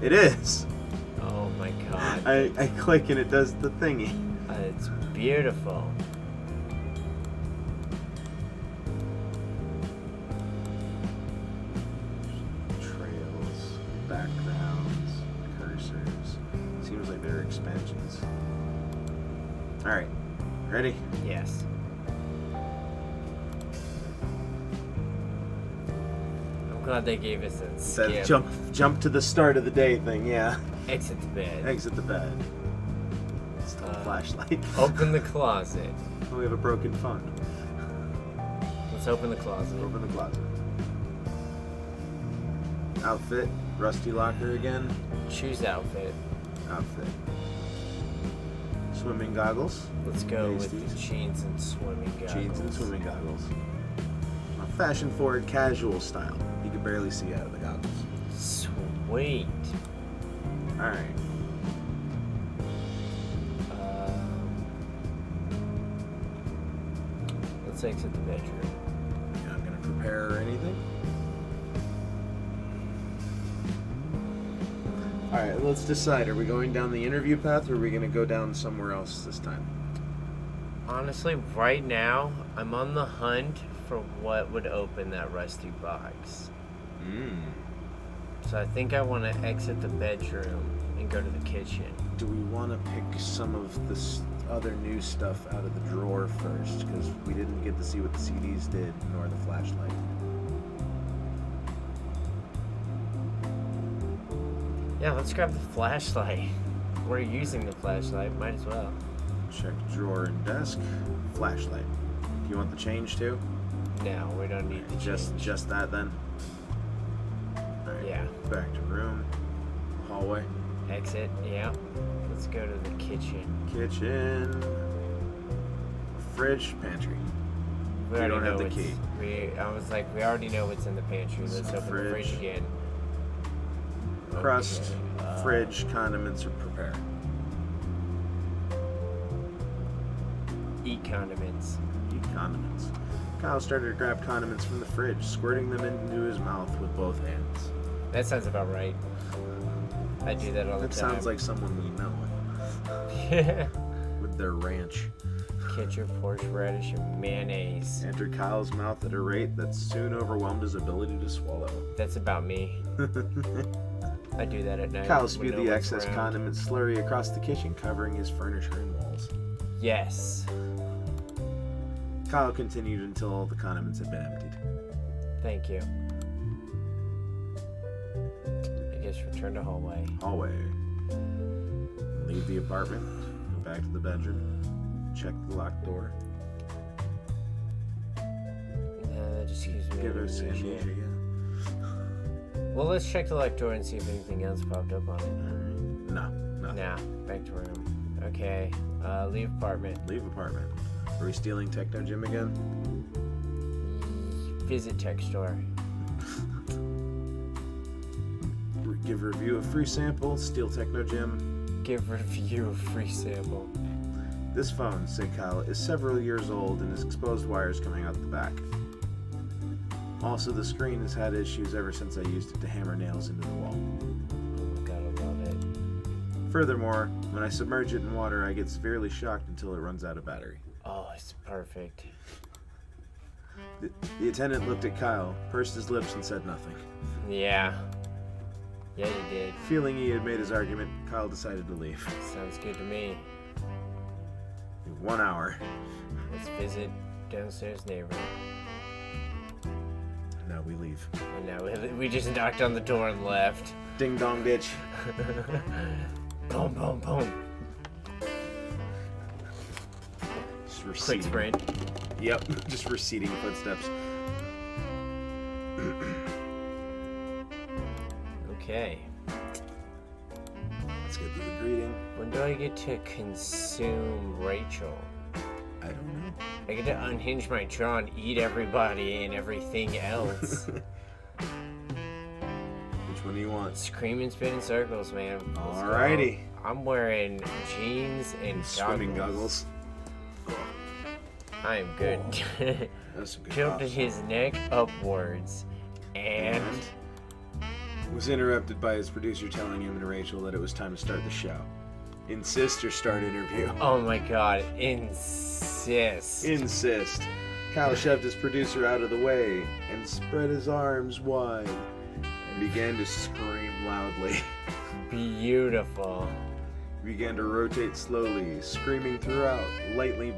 it? It is! Oh my god. I click and it does the thingy. It's beautiful. Trails, backgrounds, cursors. Seems like they're expansions. Alright, ready? Yes. I'm glad they gave us that skip. That jump to the start of the day thing, yeah. Exit the bed. Exit the bed. Still a flashlight. Open the closet. Oh, we have a broken phone. Let's open the closet. Open the closet. Outfit. Rusty locker again. Choose outfit. Outfit. Swimming goggles. Let's go with Pasties. the jeans and swimming goggles. Jeans and swimming goggles. A fashion-forward casual style. You can barely see out of the goggles. Sweet. Alright. Let's exit the bedroom. You're not going to prepare anything? Alright, let's decide. Are we going down the interview path or are we going to go down somewhere else this time? Honestly, right now, I'm on the hunt for what would open that rusty box. So I think I want to exit the bedroom and go to the kitchen. Do we want to pick some of this other new stuff out of the drawer first? Because we didn't get to see what the CDs did, nor the flashlight. Yeah, let's grab the flashlight. We're using the flashlight, might as well. Check drawer and desk. Flashlight. Do you want the change too? No, we don't need to change. Just that then? Alright. Yeah. Back to room. Hallway. Exit, yeah. Let's go to the kitchen. Kitchen. Fridge. Pantry. We You already don't have know the key. I was like, we already know what's in the pantry. Let's So open the fridge fridge. again. Crust. Okay, Fridge. Condiments or prepare. Eat condiments. Eat condiments. Kyle started to grab condiments from the fridge, squirting them into his mouth with both hands. That sounds about right. I do that all the That time. sounds like someone we know. With their ranch. Ketchup, horseradish, and mayonnaise. Entered Kyle's mouth at a rate that soon overwhelmed his ability to swallow. That's about me. I do that at night. Kyle when spewed no the one's excess around. condiment slurry across the kitchen, covering his furniture and walls. Yes. Kyle continued until all the condiments had been emptied. Thank you. I guess return to hallway. Hallway. Leave the apartment. Go back to the bedroom. Check the locked door. That just gives me Give us amnesia. amnesia, yeah. Well, let's check the locked door and see if anything else popped up on it. Alright. No. Nothing. Nah, back to room. Okay, leave apartment. Leave apartment. Are we stealing Techno Gym again? Visit tech store. Give review a free sample. Steal Techno Gym. Give review a free sample. This phone, said Kyle, is several years old and has exposed wires coming out the back. Also, the screen has had issues ever since I used it to hammer nails into the wall. Oh my god, I love it. Furthermore, when I submerge it in water, I get severely shocked until it runs out of battery. Oh, it's perfect. The attendant looked at Kyle, pursed his lips, and said nothing. Yeah. Yeah, you did. Feeling he had made his argument, Kyle decided to leave. Sounds good to me. 1 hour. Let's visit downstairs neighbor. Now we leave. And now we just knocked on the door and left. Ding dong ditch. Boom, boom, boom. Just Quick receding. sprint. Yep, just receding footsteps. Okay. Let's get to the greeting. When do I get to consume Rachel? I don't know. I get to unhinge my jaw and eat everybody and everything else. Which one do you want? Scream and spin in circles, man. Let's go. Alrighty. I'm wearing jeans and Swimming goggles. I am good. That's some good Tilted pops. his neck upwards and Was interrupted by his producer telling him and Rachel that it was time to start the show. Insist or start interview? oh my god, insist. Insist. Kyle shoved his producer out of the way and spread his arms wide and began to scream loudly. Beautiful. He began to rotate slowly, screaming throughout, lightly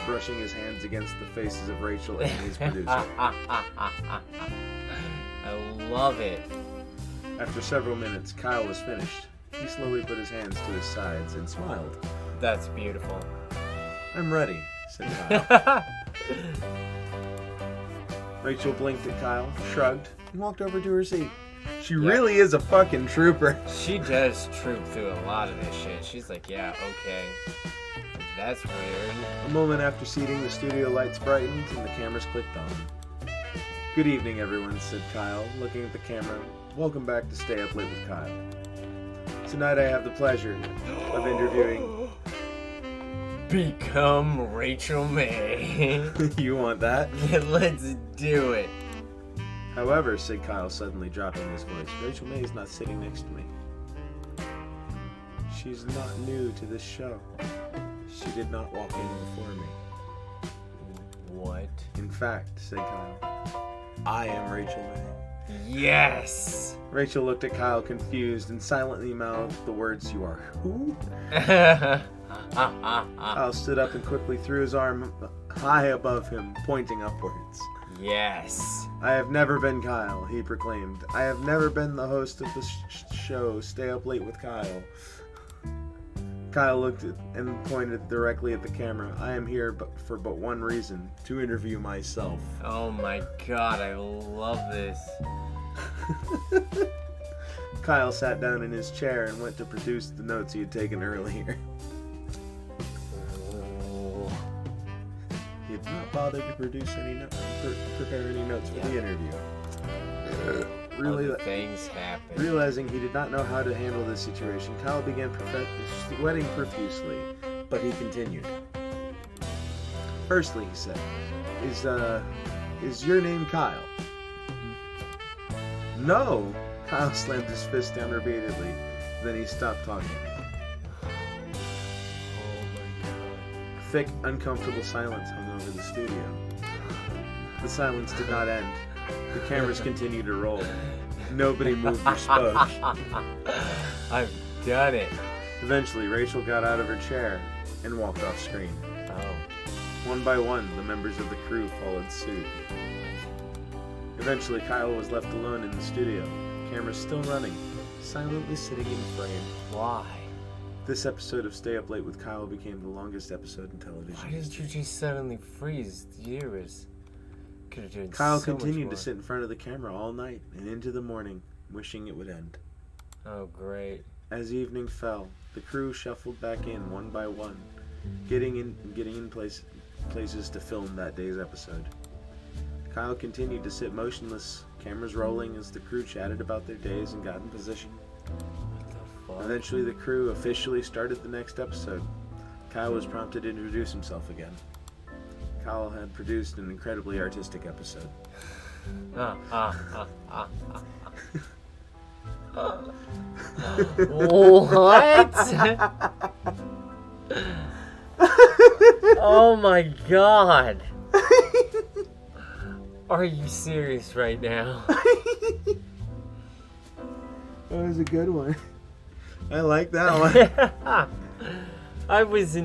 brushing his hands against the faces of Rachel and his producer. I love it. After several minutes, Kyle was finished. He slowly put his hands to his sides and smiled. That's beautiful. "I'm ready," said Kyle. Rachel blinked at Kyle, shrugged, and walked over to her seat. She really is a fucking trooper. She does troop through a lot of this shit. She's like, yeah, okay. That's weird. A moment after seating, the studio lights brightened and the cameras clicked on. "Good evening, everyone," said Kyle, looking at the camera. "Welcome back to Stay Up Late with Kyle. Tonight I have the pleasure of interviewing..." Become Rachel May. You want that? Let's do it. However, said Kyle, suddenly dropping his voice, "Rachel May is not sitting next to me. She's not new to this show. She did not walk in before me. What? In fact," said Kyle, "I am Rachel May." Yes! Rachel looked at Kyle confused and silently mouthed the words, "You are who?" Kyle stood up and quickly threw his arm high above him, pointing upwards. Yes. "I have never been Kyle," he proclaimed. "I have never been the host of the show Stay Up Late with Kyle." Kyle looked at and pointed directly at the camera. "I am here for but one reason, to interview myself." Oh my god, I love this. Kyle sat down in his chair and went to produce the notes he had taken earlier. He had not bothered to produce prepare any notes for the interview. Other things happen. Realizing he did not know how to handle this situation, Kyle began sweating profusely, but he continued. "Firstly," he said, is your name Kyle?" "No!" Kyle slammed his fist down repeatedly. Then he stopped talking. Oh my god. Thick, uncomfortable silence hung over the studio. The silence did not end. The cameras continued to roll. Nobody moved or spoke. I've done it. Eventually, Rachel got out of her chair and walked off screen. Oh. One by one, the members of the crew followed suit. Eventually, Kyle was left alone in the studio, cameras still running, silently sitting in frame. Why? This episode of Stay Up Late with Kyle became the longest episode in television. Why did you just suddenly freeze? Years. Could have done Kyle so much continued more. to sit in front of the camera all night and into the morning, wishing it would end. Oh, great. As evening fell, the crew shuffled back in one by one, getting in places to film that day's episode. Kyle continued to sit motionless, cameras rolling as the crew chatted about their days and got in position. What the fuck? Eventually, the crew officially started the next episode. Kyle was prompted to introduce himself again. Kyle had produced an incredibly artistic episode. What? Oh my god. Are you serious right now? That was a good one. I like that one. I was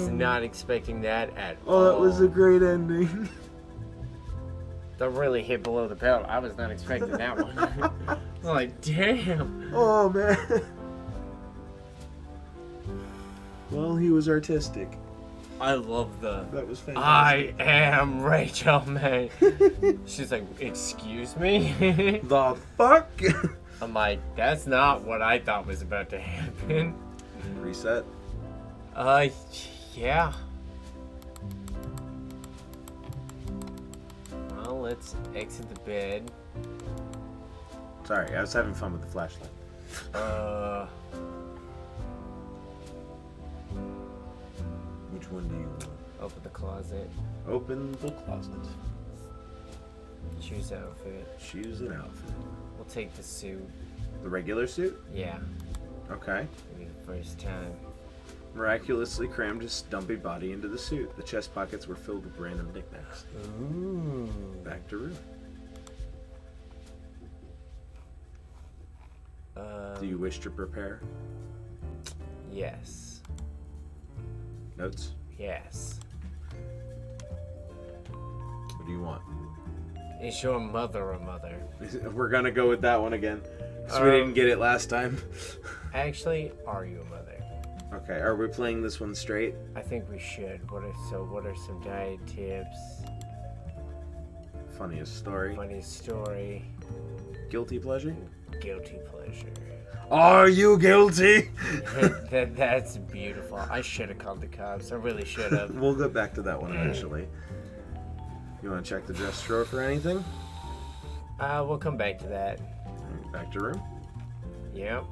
not expecting that at all. Oh, that was a great ending. That really hit below the belt. I was not expecting that one. I was like, damn. Oh, man. Well, he was artistic. I love the... That was I fantastic. am Rachel, man. She's like, excuse me? The fuck? I'm like, that's not what I thought was about to happen. Reset. Yeah. Well, let's exit the bed. Sorry, I was having fun with the flashlight. Which one do you want? Open the closet. Open the closet. Choose outfit. Choose an outfit. We'll take the suit. The regular suit? Yeah. Okay. Maybe the first time. Miraculously crammed his stumpy body into the suit. The chest pockets were filled with random knickknacks. Ooh. Back to room. Do you wish to prepare? Yes. Notes? Yes. What do you want? Is your mother a mother? We're gonna go with that one again. So we didn't get it last time. Actually, are you a mother? Okay, are we playing this one straight? I think we should. What are some diet tips? Funniest story. Funny story. Guilty pleasure? Guilty pleasure. Are you guilty? That's beautiful. I should have called the cops. I really should have. We'll get back to that one eventually. You want to check the dress drawer for anything? We'll come back to that. Alright, back to room. Yep.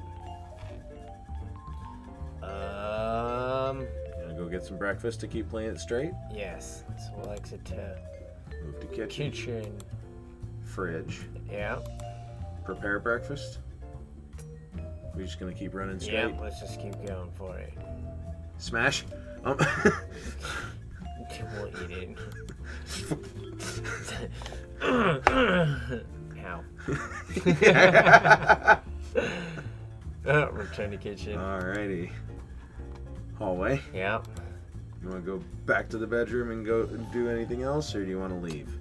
Gonna go get some breakfast to keep playing it straight. Yes. So we'll exit to Move to kitchen. kitchen. Fridge. Yeah. Prepare breakfast. We're just gonna keep running straight. Yeah. Let's just keep going for it. Smash. We'll eat it. Ow. Return to kitchen. Alrighty. Hallway. Yeah. You want to go back to the bedroom and go and do anything else, or do you want to leave?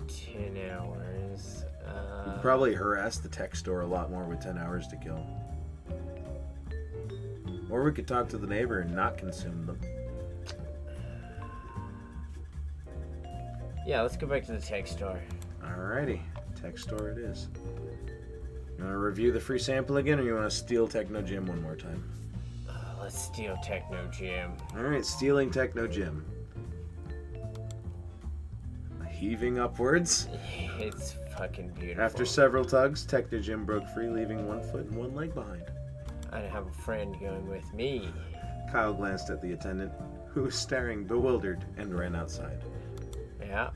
10 hours. You could probably harass the tech store a lot more with 10 hours to kill. Or we could talk to the neighbor and not consume them. Yeah, let's go back to the tech store. Alrighty. Tech store it is. You want to review the free sample again, or you want to steal Techno Gym one more time? Let's steal Techno Gym. Alright, stealing Techno Gym. Heaving upwards. It's fucking beautiful. After several tugs, Techno Gym broke free, leaving one foot and one leg behind. I have a friend going with me. Kyle glanced at the attendant, who was staring bewildered, and ran outside. Yeah.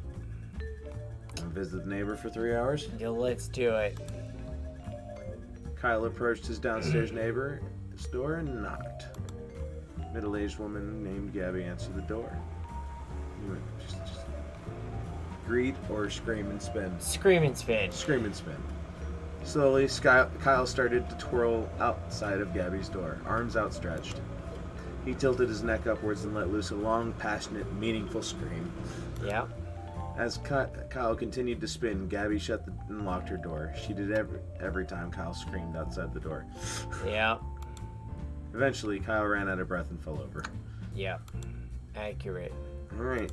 And visit the neighbor for 3 hours. Yeah, let's do it. Kyle approached his downstairs neighbor's door and knocked. Middle-aged woman named Gabby answered the door. He went, just greet or scream and spin. Scream and spin. Scream and spin. Slowly, Kyle started to twirl outside of Gabby's door, arms outstretched. He tilted his neck upwards and let loose a long, passionate, meaningful scream. Yeah. As Kyle continued to spin, Gabby shut and locked her door. She did every time Kyle screamed outside the door. Yeah. Eventually, Kyle ran out of breath and fell over. Yeah. Accurate. Alright.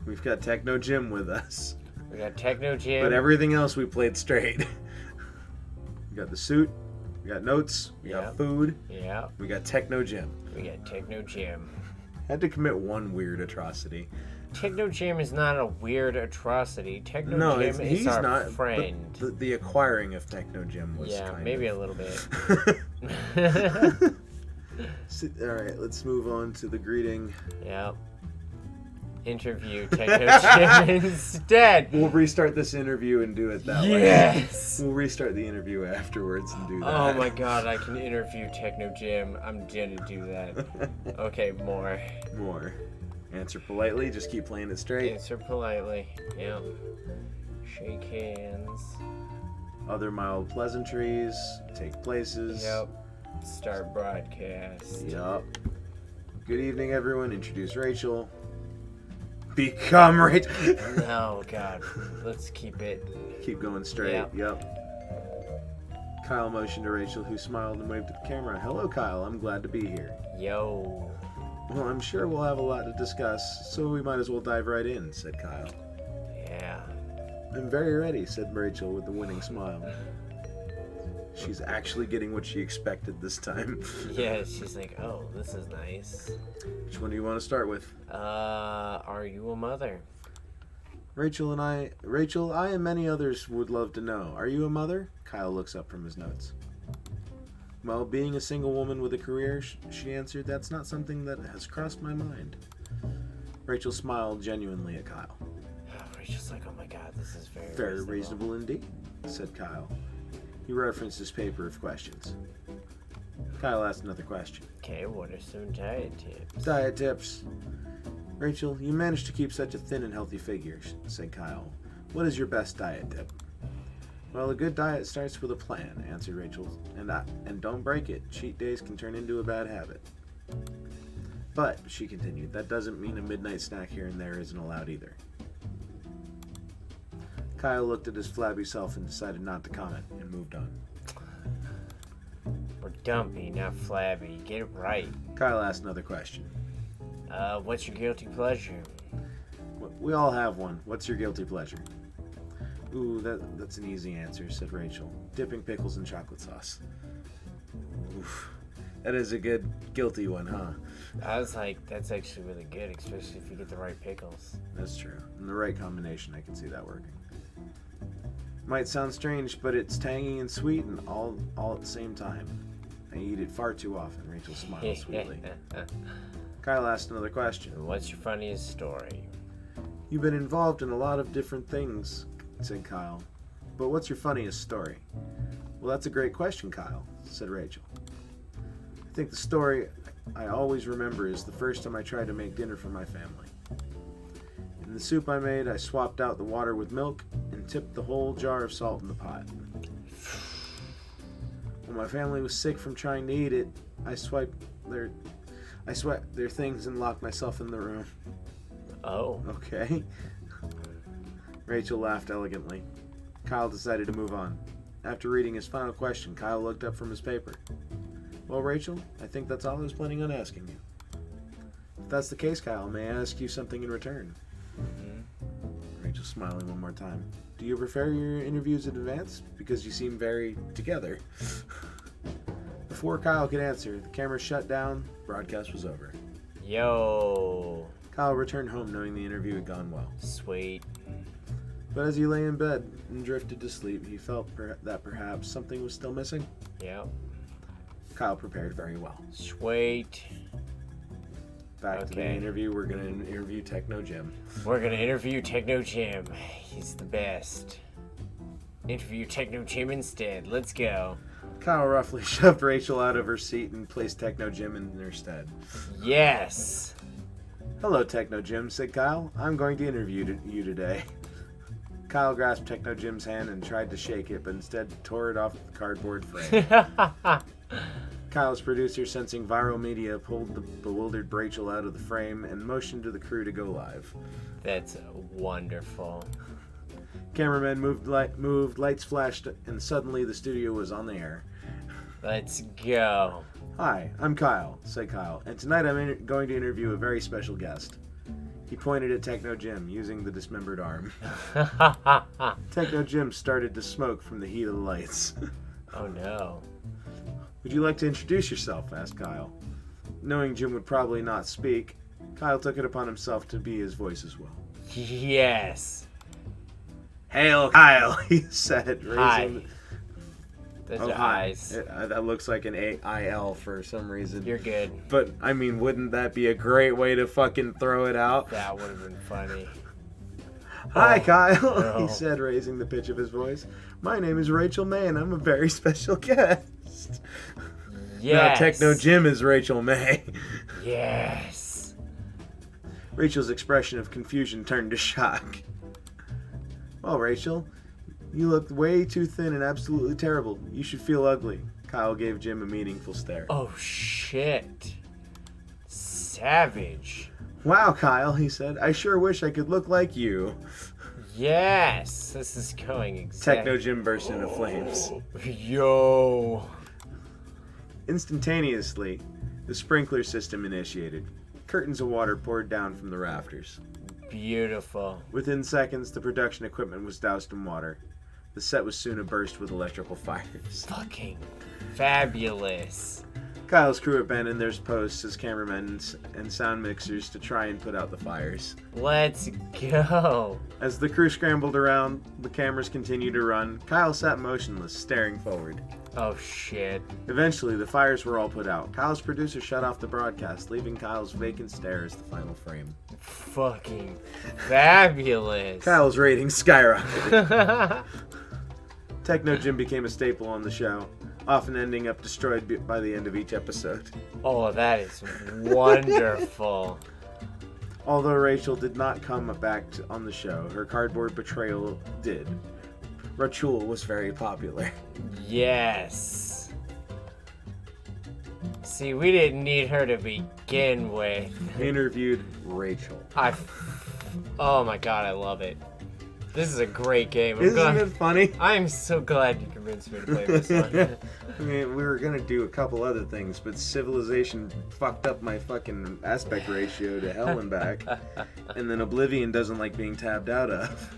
We've got Techno Gym with us. We got Techno Gym. But everything else we played straight. We got the suit. We got notes. We got food. Yeah. We got Techno Gym. We got Techno Gym. Had to commit one weird atrocity. Techno Jim is not a weird atrocity. Techno No, Jim is he's our not. friend. But the acquiring of Techno Jim was Yeah, kind maybe of... a little bit. All right, let's move on to the greeting. Yep. Interview Techno Jim instead. We'll restart this interview and do it that way. Yes. We'll restart the interview afterwards and do that. Oh my god, I can interview Techno Jim. I'm gonna do that. Okay, more. More. Answer politely. Just keep playing it straight. Answer politely. Yep. Shake hands. Other mild pleasantries. Take places. Yep. Start broadcast. Yup. Good evening, everyone. Introduce Rachel. Become Rachel. Oh god. Let's keep it. Keep going straight. Yep. Yup. Kyle motioned to Rachel, who smiled and waved at the camera. Hello, Kyle. I'm glad to be here. Yo. Well, I'm sure we'll have a lot to discuss, so we might as well dive right in, said Kyle. Yeah. I'm very ready, said Rachel with a winning smile. She's actually getting what she expected this time. Yeah, she's like, oh, this is nice. Which one do you want to start with? Are you a mother? Rachel, I and many others would love to know. Are you a mother? Kyle looks up from his notes. Well, being a single woman with a career, she answered, that's not something that has crossed my mind. Rachel smiled genuinely at Kyle. Rachel's like, oh my god, this is very Very reasonable indeed, said Kyle. He referenced his paper of questions. Kyle asked another question. Okay, what are some diet tips? Diet tips. Rachel, you managed to keep such a thin and healthy figure, said Kyle. What is your best diet tip? Well, a good diet starts with a plan, answered Rachel. And don't break it. Cheat days can turn into a bad habit. But, she continued, that doesn't mean a midnight snack here and there isn't allowed either. Kyle looked at his flabby self and decided not to comment and moved on. We're dumpy, not flabby. Get it right. Kyle asked another question. What's your guilty pleasure? We all have one. What's your guilty pleasure? Ooh, that's an easy answer, said Rachel. Dipping pickles in chocolate sauce. Oof. That is a good guilty one, huh? I was like, that's actually really good, especially if you get the right pickles. That's true. In the right combination, I can see that working. Might sound strange, but it's tangy and sweet and all at the same time. I eat it far too often, Rachel smiled sweetly. Kyle asked another question. What's your funniest story? You've been involved in a lot of different things, said Kyle. But what's your funniest story? Well, that's a great question, Kyle, said Rachel. I think the story I always remember is the first time I tried to make dinner for my family. In the soup I made, I swapped out the water with milk and tipped the whole jar of salt in the pot. When my family was sick from trying to eat it, I swept their things and locked myself in the room. Oh. Okay. Rachel laughed elegantly. Kyle decided to move on. After reading his final question, Kyle looked up from his paper. Well, Rachel, I think that's all I was planning on asking you. If that's the case, Kyle, may I ask you something in return? Rachel smiling one more time. Do you prefer your interviews in advance? Because you seem very together. Before Kyle could answer, the camera shut down. Broadcast was over. Yo. Kyle returned home knowing the interview had gone well. Sweet. But as he lay in bed and drifted to sleep, he felt that perhaps something was still missing. Yep. Kyle prepared very well. Sweet. Back to the interview. We're going to interview Techno Jim. We're going to interview Techno Jim. He's the best. Interview Techno Jim instead. Let's go. Kyle roughly shoved Rachel out of her seat and placed Techno Jim in her stead. Yes. Hello, Techno Jim, said Kyle. I'm going to interview you today. Kyle grasped Techno Jim's hand and tried to shake it, but instead tore it off the cardboard frame. Kyle's producer, sensing viral media, pulled the bewildered Rachel out of the frame and motioned to the crew to go live. That's wonderful. Cameraman moved, lights flashed, and suddenly the studio was on the air. Let's go. Hi, I'm Kyle, said Kyle, and tonight I'm going to interview a very special guest. He pointed at Techno Jim, using the dismembered arm. Techno Jim started to smoke from the heat of the lights. Oh no. Would you like to introduce yourself? Asked Kyle. Knowing Jim would probably not speak, Kyle took it upon himself to be his voice as well. Yes. Hail, Kyle, he said, Hi. raising... That's Oh, your hi. eyes. That looks like an A-I-L for some reason. You're good. But, I mean, wouldn't that be a great way to fucking throw it out? That would have been funny. Hi, Oh, Kyle, no. he said, raising the pitch of his voice. My name is Rachel May, and I'm a very special guest. Yes. Now, Techno Jim is Rachel May. Yes. Rachel's expression of confusion turned to shock. Well, Rachel, you look way too thin and absolutely terrible. You should feel ugly. Kyle gave Jim a meaningful stare. Oh, shit. Savage. Wow, Kyle, he said. I sure wish I could look like you. Yes. This is going exactly. Techno Jim burst into flames. Yo. Instantaneously, the sprinkler system initiated. Curtains of water poured down from the rafters. Beautiful. Within seconds, the production equipment was doused in water. The set was soon abuzz with electrical fires. Fucking fabulous. Kyle's crew abandoned their posts as cameramen and sound mixers to try and put out the fires. Let's go. As the crew scrambled around, the cameras continued to run. Kyle sat motionless, staring forward. Oh, shit. Eventually, the fires were all put out. Kyle's producer shut off the broadcast, leaving Kyle's vacant stare as the final frame. Fucking fabulous. Kyle's ratings skyrocketed. Techno Jim became a staple on the show, often ending up destroyed by the end of each episode. Oh, that is wonderful. Although Rachel did not come back on the show, her cardboard betrayal did. Rachel was very popular. Yes. See, we didn't need her to begin with. Interviewed Rachel. Oh my god, I love it. This is a great game. Isn't it funny? I'm so glad you convinced me to play this one. I mean, we were gonna do a couple other things, but Civilization fucked up my fucking aspect ratio to hell and back. And then Oblivion doesn't like being tabbed out of.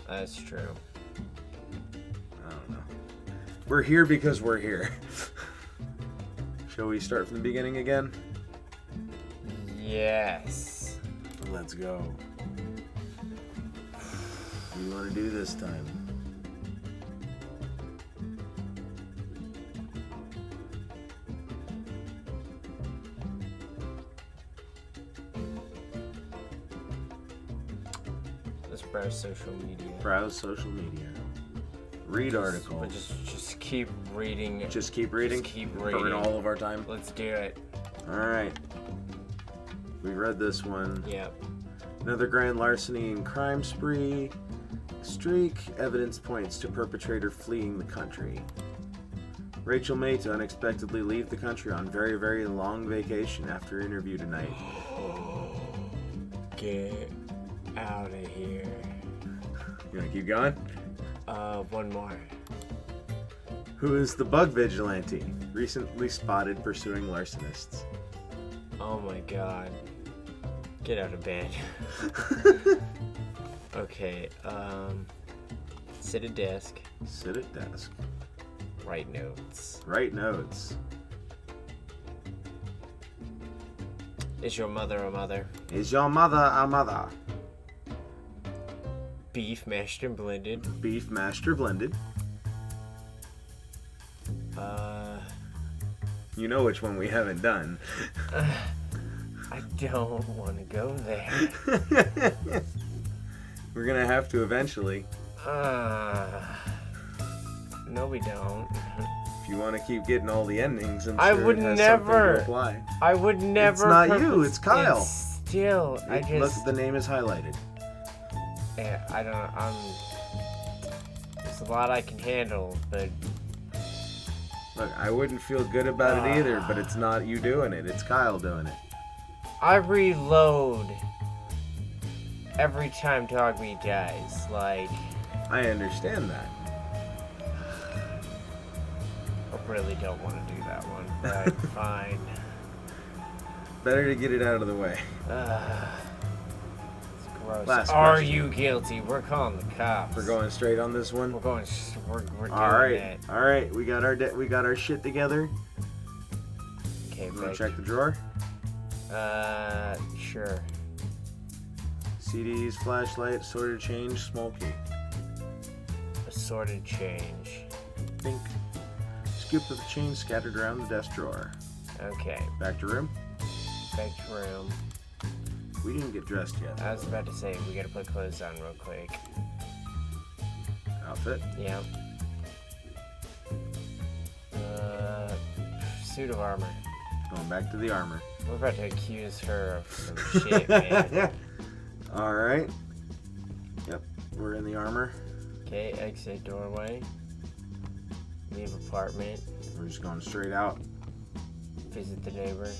That's true. I don't know. We're here because we're here. Shall we start from the beginning again? Yes. Let's go. What do you want to do this time? Let's browse social media. Browse social media. Read article. But just keep reading. Just keep reading? Just keep Burn reading. all of our time? Let's do it. Alright. We read this one. Yep. Another grand larceny and crime spree. Streak. Evidence points to perpetrator fleeing the country. Rachel May to unexpectedly leave the country on very, very long vacation after interview tonight. Get out of here. You wanna keep going? One more. Who is the bug vigilante? Recently spotted pursuing larcenists. Oh my god. Get out of bed. Okay, sit at desk. Sit at desk. Write notes. Write notes. Is your mother a mother? Is your mother a mother? Beef mashed and blended. Beef master blended. You know which one we haven't done. I don't want to go there. We're gonna have to eventually. No, we don't. If you want to keep getting all the endings, I'm I sure would it has never. something to apply. I would never. It's not you, it's Kyle. It's still, I just. Look, the name is highlighted. Yeah, I don't. There's a lot I can handle, but. Look, I wouldn't feel good about it either, but it's not you doing it. It's Kyle doing it. I reload every time Dog Meat dies. Like. I understand that. I really don't want to do that one, but fine. Better to get it out of the way. It's gross. Last Are question. you guilty? We're calling the cops. We're going straight on this one. We're going. We're doing All right, it. all right. We got our shit together. Okay, You want but to check the drawer? Sure. CDs, flashlight, assorted change, small key. Assorted change. Think. Scoop of the change scattered around the desk drawer. Okay. Back to room. Back to room. We didn't get dressed yet. I was about to say, we gotta put clothes on real quick. Outfit. Yep. Suit of armor. Going back to the armor. We're about to accuse her of some shit, man. Alright. Yep, we're in the armor. Okay, exit doorway. Leave apartment. We're just going straight out. Visit the neighbor.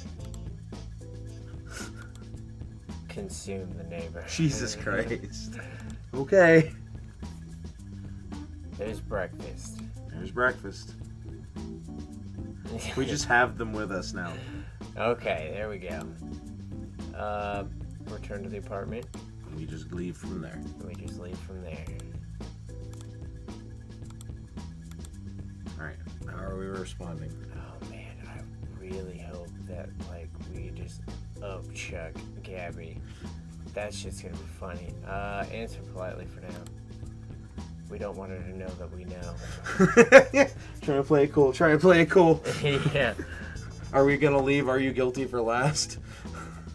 Consume the neighbor. Jesus Christ. Okay. There's breakfast. There's breakfast. We just have them with us now. Okay, there we go. Return to the apartment. And we just leave from there. We just leave from there. Alright, how are we responding? Oh man, I really hope that we just upchuck Gabby. That shit's gonna be funny. Answer politely for now. We don't want her to know that we know. Trying to play it cool. Trying to play it cool. Yeah. Are we gonna leave Are You Guilty for last?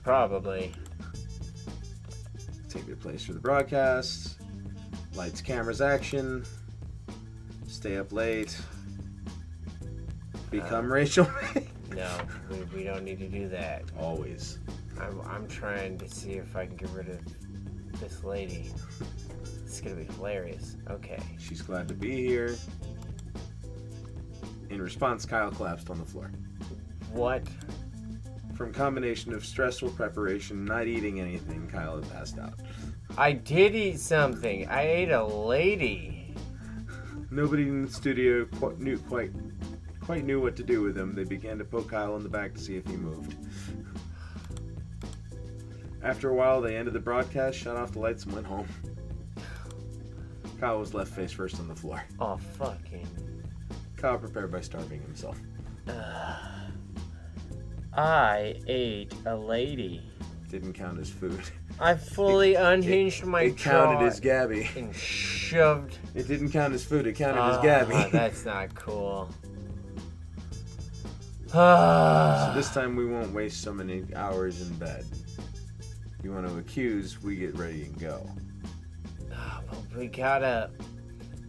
Probably. Take your place for the broadcast. Lights, cameras, action. Stay up late. Become Rachel May. No, we don't need to do that. Always. I'm trying to see if I can get rid of this lady. It's gonna be hilarious. Okay. She's glad to be here. In response, Kyle collapsed on the floor. What? From combination of stressful preparation, not eating anything, Kyle had passed out. I did eat something. I ate a lady. Nobody in the studio quite knew what to do with him. They began to poke Kyle in the back to see if he moved. After a while, they ended the broadcast, shut off the lights, and went home. Kyle was left face first on the floor. Oh, fucking. Kyle prepared by starving himself. I ate a lady. Didn't count as food. I fully unhinged my It jaw counted as Gabby. and shoved. It didn't count as food, it counted as Gabby. That's not cool. So this time we won't waste so many hours in bed. You want to accuse, we get ready and go. But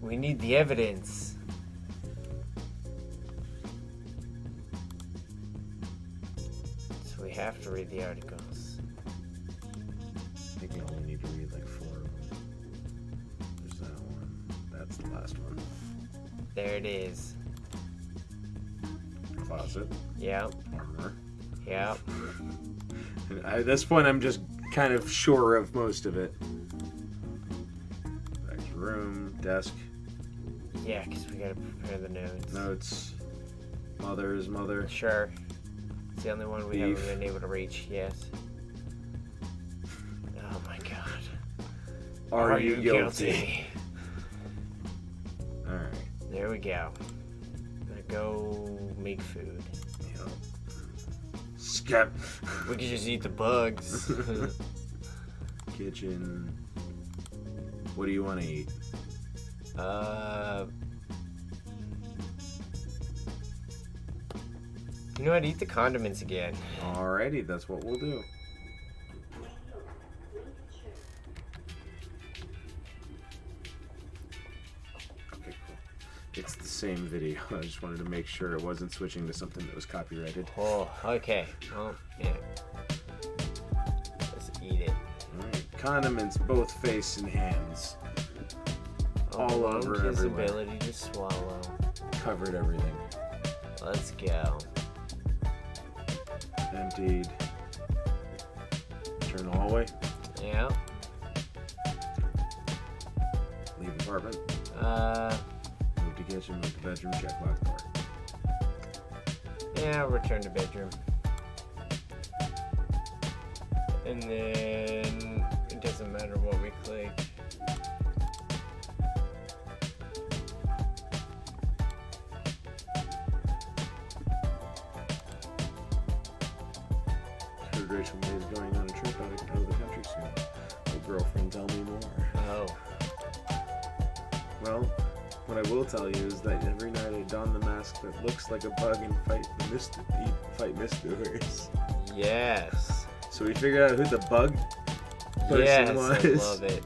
we need the evidence. So we have to read the articles. I think we only need to read like 4 of them. There's that one. That's the last one. There it is. Closet. Yep. Armor. Yep. And at this point, I'm just kind of sure of most of it. Back to room, desk, Yeah, because we gotta prepare the notes. notes. Mother is mother. Sure. It's the only one we Beef. haven't been able to reach, yes. Oh my god. Are you guilty? Alright. There we go. Now go make food. Yep. Skip. We could just eat the bugs. Kitchen. What do you want to eat? You know what? Eat the condiments again. Alrighty, that's what we'll do. Okay, cool. It's the same video. I just wanted to make sure it wasn't switching to something that was copyrighted. Oh, okay. Well, yeah. Let's eat it. Alright, condiments, both face and hands. All over his everywhere. ability to swallow. Covered everything. Let's go. Emptied. Turn the hallway. Yeah. Leave apartment. Uh, Move to kitchen. Move to bedroom. Check lock door. yeah, return to bedroom. And then it doesn't matter what we click. heard Rachel May is going on a trip out of the country soon. Will girlfriend tell me more? Oh. Well, what I will tell you is that every night I don the mask that looks like a bug and fight misdoers. Yes. So we figured out who the bug person Yes, was. I love it.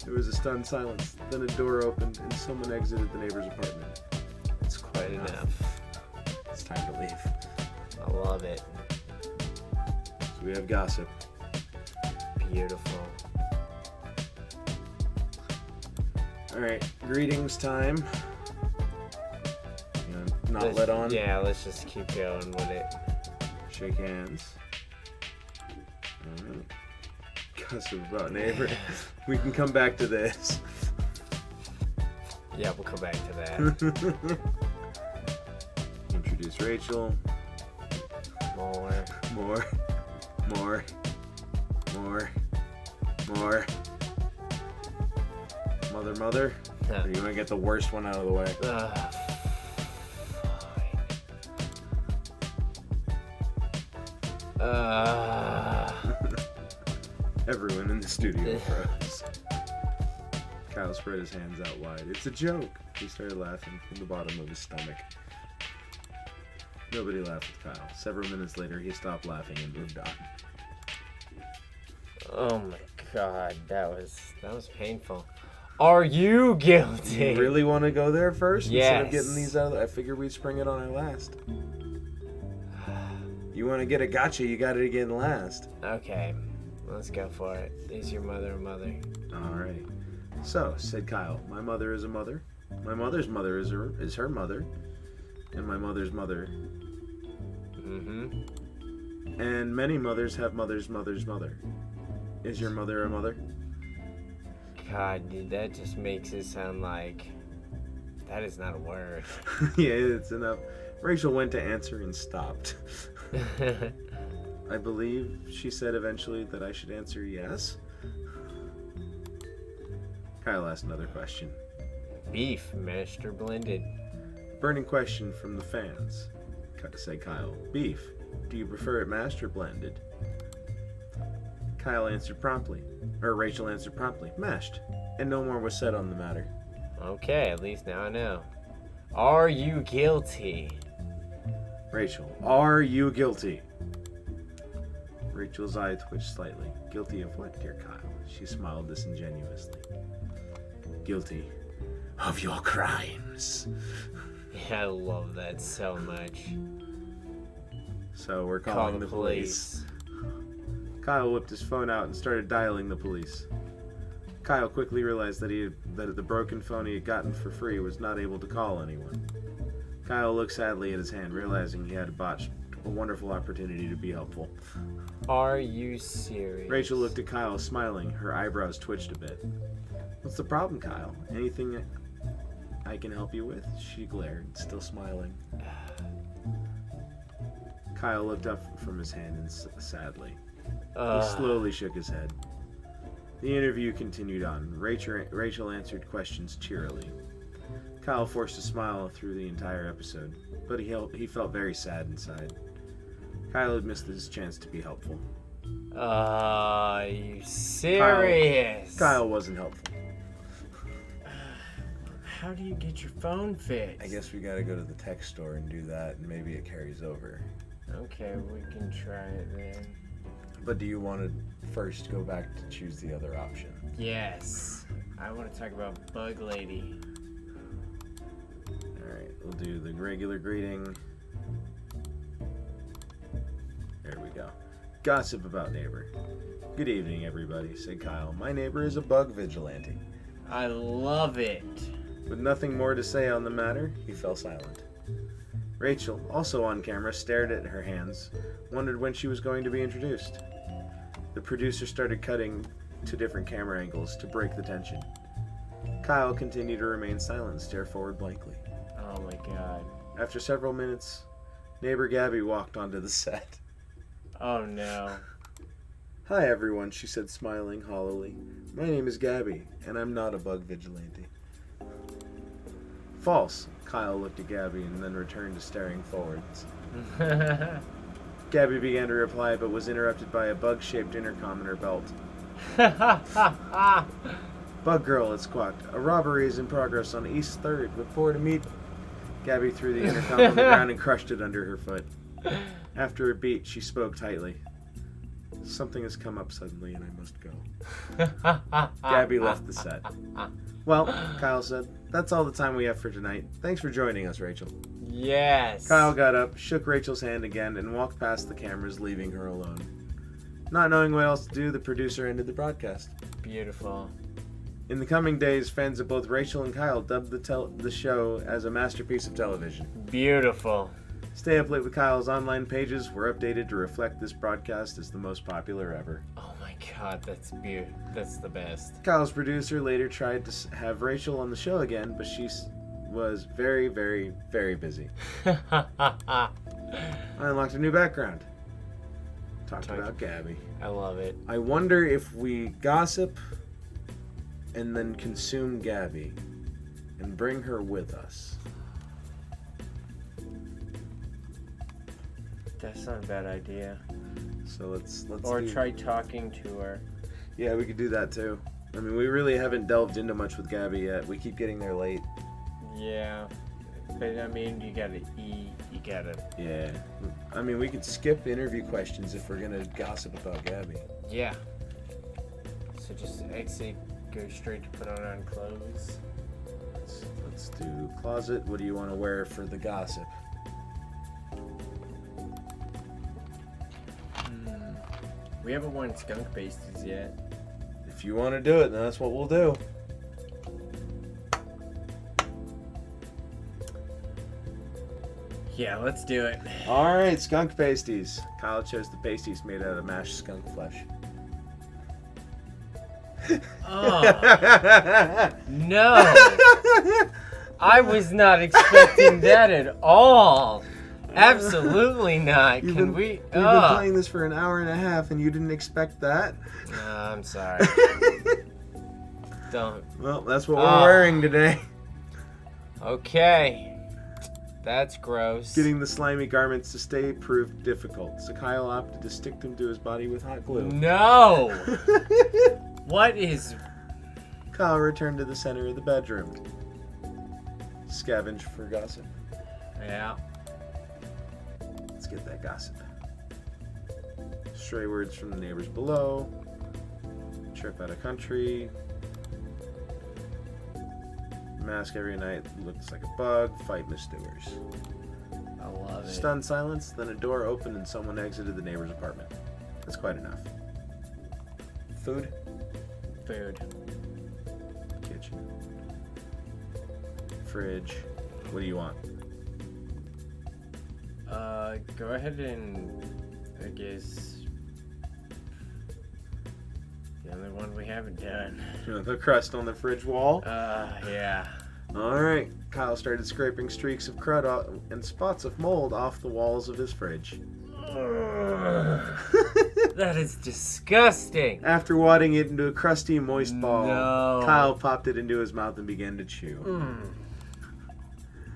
There was a stunned silence. Then a door opened and someone exited the neighbor's apartment. It's quite enough. It's time to leave. I love it. So we have gossip. Beautiful. Alright, greetings time. You know, not let on. Yeah, let's just keep going with it. Shake hands. Alright. Gossip about neighbor. We can come back to this. Yeah, we'll come back to that. Introduce Rachel. More. Mother. Huh. Or you want to get the worst one out of the way? Everyone in the studio froze. Kyle spread his hands out wide. It's a joke. He started laughing from the bottom of his stomach. Nobody laughed with Kyle. Several minutes later, he stopped laughing and moved on. Oh my god, that was painful. Are you guilty? You really want to go there first? Instead of Yes. getting these out of I figured we'd spring it on our last. You want to get a gotcha, you got it again last. Okay, let's go for it. Is your mother a mother? Alright. So, said Kyle, my mother is a mother. My mother's mother is her mother. And my mother's mother. Mm-hmm. And many mothers have mother's mother's mother. Is your mother a mother? God, dude, that just makes it sound like that is not a word. Yeah, it's enough. Rachel went to answer and stopped. I believe she said eventually that I should answer yes. Kyle asked another question. Beef, mashed or blended? Burning question from the fans, said Kyle. Beef. Do you prefer it mashed or blended? Rachel answered promptly. Mashed. And no more was said on the matter. Okay, at least now I know. Are you guilty? Rachel, are you guilty? Rachel's eye twitched slightly. Guilty of what, dear Kyle? She smiled disingenuously. Guilty of your crimes. Yeah, I love that so much. So we're Call calling the police. Kyle whipped his phone out and started dialing the police. Kyle quickly realized that the broken phone he had gotten for free was not able to call anyone. Kyle looked sadly at his hand, realizing he had botched a wonderful opportunity to be helpful. Are you serious? Rachel looked at Kyle, smiling. Her eyebrows twitched a bit. What's the problem, Kyle? Anything I can help you with? She glared, still smiling. Kyle looked up from his hand and sadly. He slowly shook his head. The interview continued on. Rachel answered questions cheerily. Kyle forced a smile through the entire episode, but he felt very sad inside. Kyle had missed his chance to be helpful. Are you serious? Kyle wasn't helpful. How do you get your phone fixed? I guess we gotta go to the tech store and do that, and maybe it carries over. Okay, we can try it then. But do you want to first go back to choose the other option? Yes. I want to talk about Bug Lady. Alright, we'll do the regular greeting. There we go. Gossip about neighbor. Good evening, everybody, said Kyle. My neighbor is a bug vigilante. I love it. With nothing more to say on the matter, he fell silent. Rachel, also on camera, stared at her hands, wondered when she was going to be introduced. The producer started cutting to different camera angles to break the tension. Kyle continued to remain silent and stare forward blankly. Oh my god. After several minutes, neighbor Gabby walked onto the set. Oh no. Hi everyone, she said, smiling hollowly. My name is Gabby, and I'm not a bug vigilante. False. Kyle looked at Gabby and then returned to staring forwards. Gabby began to reply, but was interrupted by a bug-shaped intercom in her belt. Bug girl, it squawked. A robbery is in progress on East 3rd. Report immediately. Gabby threw the intercom on the ground and crushed it under her foot. After a beat, she spoke tightly. Something has come up suddenly and I must go. Gabby left the set. Well, Kyle said, that's all the time we have for tonight. Thanks for joining us, Rachel. Yes. Kyle got up, shook Rachel's hand again, and walked past the cameras, leaving her alone. Not knowing what else to do, the producer ended the broadcast. Beautiful. In the coming days, fans of both Rachel and Kyle dubbed the show as a masterpiece of television. Beautiful. Stay Up Late with Kyle's online pages were updated to reflect this broadcast as the most popular ever. Oh my god, that's beautiful. That's the best. Kyle's producer later tried to have Rachel on the show again, but she was very, very, very busy. I unlocked a new background. Talked about Gabby. I love it. I wonder if we gossip and then consume Gabby and bring her with us. That's not a bad idea. So let's try talking to her. Yeah, we could do that too. I mean, we really haven't delved into much with Gabby yet. We keep getting there late. Yeah. But I mean, you gotta eat, you gotta... Yeah. I mean, we could skip interview questions if we're gonna gossip about Gabby. Yeah. So just exit, go straight to put on clothes. Let's do closet. What do you want to wear for the gossip? We haven't worn skunk pasties yet. If you want to do it, then that's what we'll do. Yeah, let's do it. All right, skunk pasties. Kyle chose the pasties made out of mashed skunk flesh. Oh. No! I was not expecting that at all. Absolutely not. We've Can been playing this for an hour and a half and you didn't expect that? I'm sorry. Don't. Well, that's what we're wearing today. Okay. That's gross. Getting the slimy garments to stay proved difficult, so Kyle opted to stick them to his body with hot glue. No! What is... Kyle returned to the center of the bedroom. Scavenge for gossip. Yeah. Let's get that gossip. Stray words from the neighbors below. Trip out of country. Mask every night looks like a bug. Fight Miss Stewars. I love it. Stunned silence, then a door opened and someone exited the neighbor's apartment. That's quite enough. Food? Food. Kitchen. Fridge. What do you want? Go ahead and, I guess, the only one we haven't done. The crust on the fridge wall? Yeah. Alright. Kyle started scraping streaks of crud and spots of mold off the walls of his fridge. That is disgusting. After wadding it into a crusty, moist ball, No. Kyle popped it into his mouth and began to chew.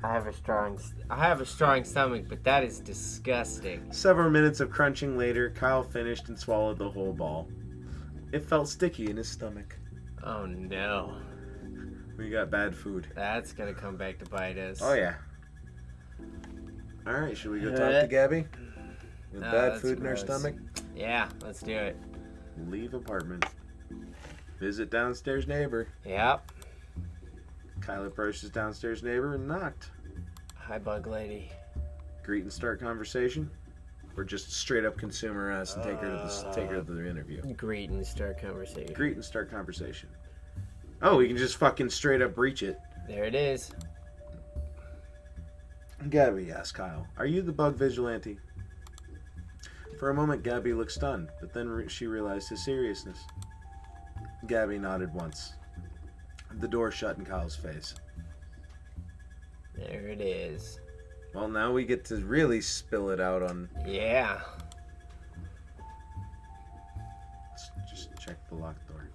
I have a strong stomach, but that is disgusting. Several minutes of crunching later, Kyle finished and swallowed the whole ball. It felt sticky in his stomach. Oh no. We got bad food. That's gonna come back to bite us. Oh yeah. Alright, should we go talk to Gabby? With bad food in our gross. stomach? Yeah, let's do it. Leave apartment. Visit downstairs neighbor. Yep. Kyle approached his downstairs neighbor and knocked. Hi, bug lady. Greet and start conversation? Or just straight up consume her ass and take her to the interview? Greet and start conversation. Greet and start conversation. Oh, we can just fucking straight up breach it. There it is. Gabby asked Kyle, "Are you the bug vigilante?" For a moment, Gabby looked stunned, but then she realized his seriousness. Gabby nodded once. The door shut in Kyle's face. There it is. Well, now we get to really spill it out on... Yeah. Let's just check the locked door.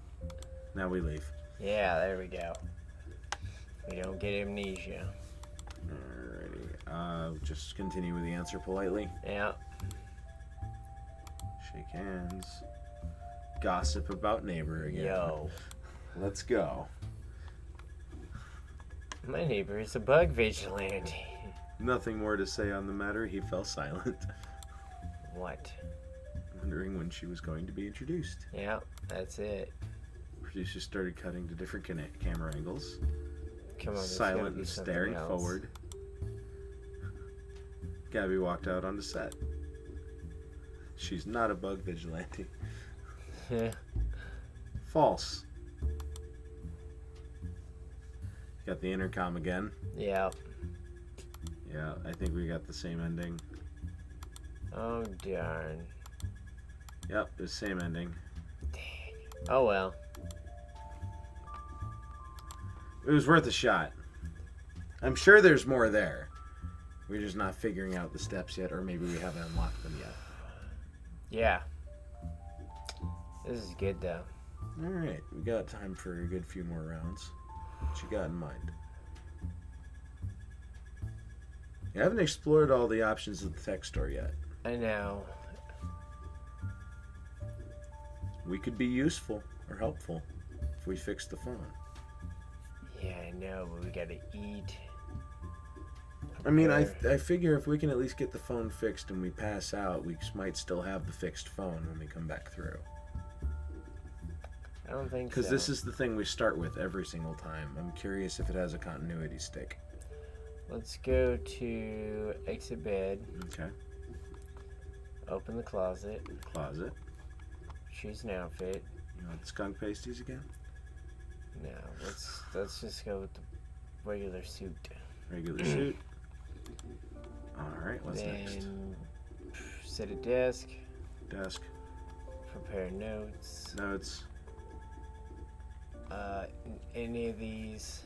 Now we leave. Yeah, there we go. We don't get amnesia. Alrighty. Just continue with the answer politely. Yeah. Shake hands. Gossip about neighbor again. Yo. Let's go. My neighbor is a bug vigilante. Nothing more to say on the matter. He fell silent, What? wondering when she was going to be introduced. Yeah, that's it. Producer started cutting to different camera angles. Come on, there's gotta Silent be and something staring else. forward. Gabby walked out onto set. She's not a bug vigilante. False. Got the intercom again. Yeah. Yeah, I think we got the same ending. Oh, darn. Yep, the same ending. Oh, well. It was worth a shot. I'm sure there's more there. We're just not figuring out the steps yet, or maybe we haven't unlocked them yet. Yeah. This is good, though. Alright, we got time for a good few more rounds. What you got in mind? You haven't explored all the options of the tech store yet. I know. We could be useful or helpful if we fix the phone. Yeah, I know, but we gotta eat. I mean, I Prepare. figure if we can at least get the phone fixed and we pass out, we might still have the fixed phone when we come back through. I don't think so. Because this is the thing we start with every single time. I'm curious if it has a continuity stick. Let's go to exit bed, Okay. open the closet, Closet. choose an outfit. You want the skunk pasties again? No, let's just go with the regular suit. Regular suit. Alright, what's next? Then set a desk, Desk. prepare notes. Notes. Any of these.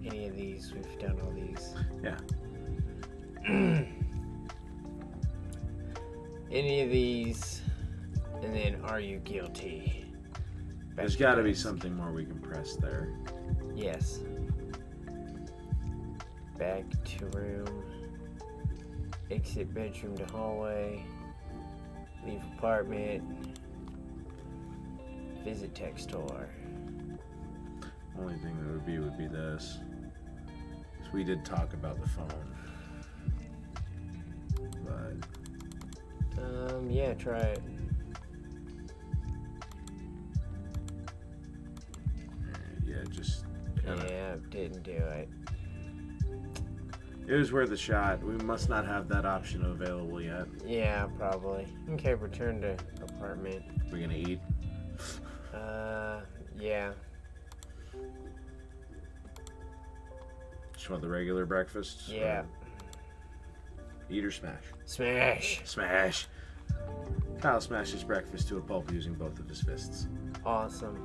Any of these, we've done all these. Yeah. Any of these, and then are you guilty? Back There's to got to be desk. something more we can press there. Yes. Back to room. Exit bedroom to hallway. Leave apartment. Visit tech store. Only thing that would be this. So we did talk about the phone. But Yeah, try it. yeah, just kinda, Yeah, didn't do it. it was worth a shot. We must not have that option available yet. Yeah, probably. Okay, return to apartment. We're gonna eat. Yeah. Just want the regular breakfast. Yeah. Eat or smash. Smash. Smash. Kyle smashes breakfast to a pulp using both of his fists. Awesome.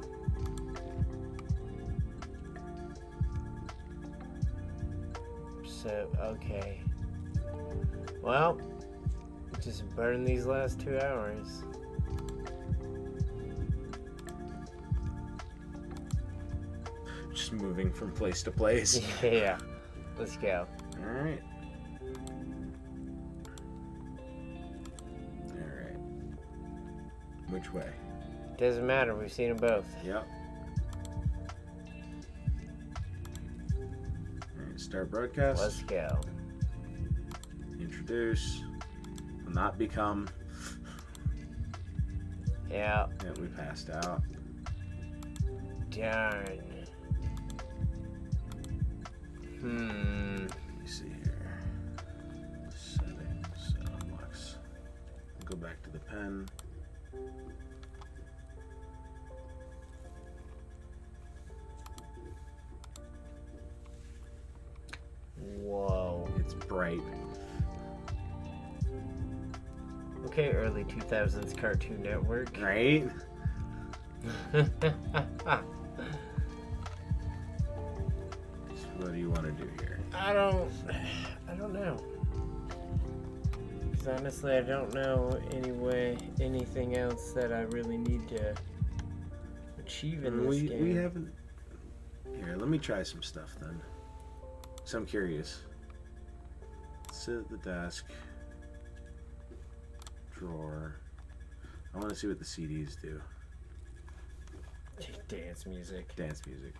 So, okay. Well, just burn these last 2 hours. Just moving from place to place. Yeah. Let's go. Alright. Alright. Which way? Doesn't matter, we've seen them both. Yep. Alright, start broadcast. Let's go. Introduce. Will not become. Yeah. Yeah, we passed out. Darn. Let me see here. Settings. Unlocks. Go back to the pen. Whoa. It's bright. Okay, early 2000s Cartoon Network. Right? So what do you want to do here? I don't know. Because honestly, I don't know anything else that I really need to achieve in this game. We haven't. Here, let me try some stuff then. So I'm curious. Let's sit at the desk. Drawer. I want to see what the CDs do. Dance music. Dance music.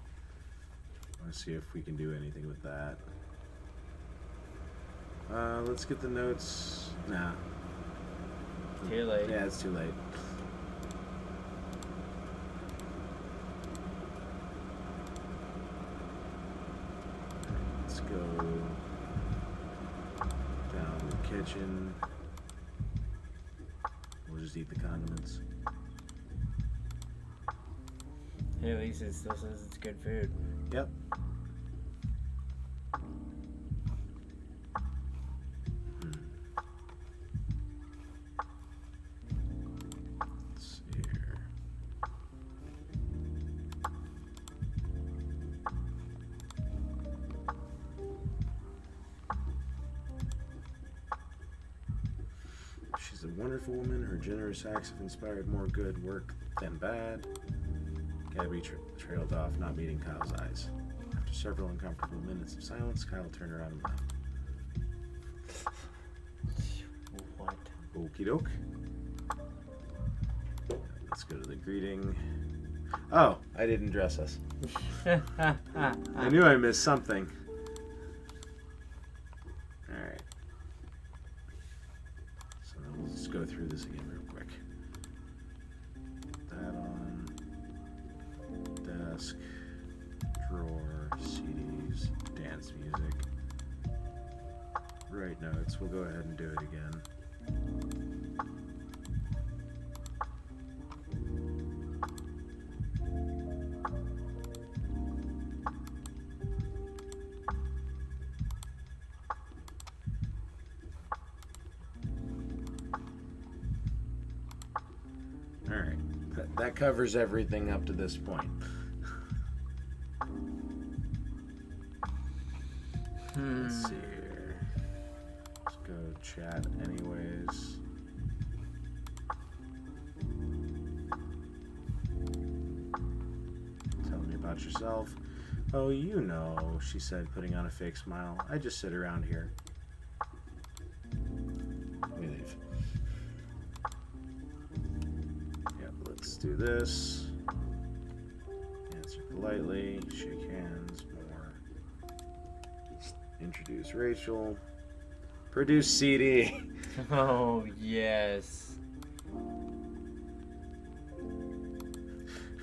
I want to see if we can do anything with that. Let's get the notes. Nah. Too late. Yeah, it's too late. Let's go down to the kitchen. We'll just eat the condiments. Hey, at least it still says it's good food. Yep. Let's see here. She's a wonderful woman. Her generous acts have inspired more good work than bad. Gabby trailed off, not meeting Kyle's eyes. After several uncomfortable minutes of silence, Kyle turned around and left. What? Okie doke. Let's go to the greeting. Oh, I didn't dress us. I knew I missed something. Alright. So we'll just go through this again real quick. That on. Desk. Drawer. CDs. Dance music. Write notes. We'll go ahead and do it again. Alright, that covers everything up to this point. Let's see here. Let's go chat anyways. Tell me about yourself. Oh, you know, she said, putting on a fake smile. I just sit around here. We leave. Yep, let's do this. Answer politely. Shake hands. More. Introduce Rachel. Produce CD. Oh, yes.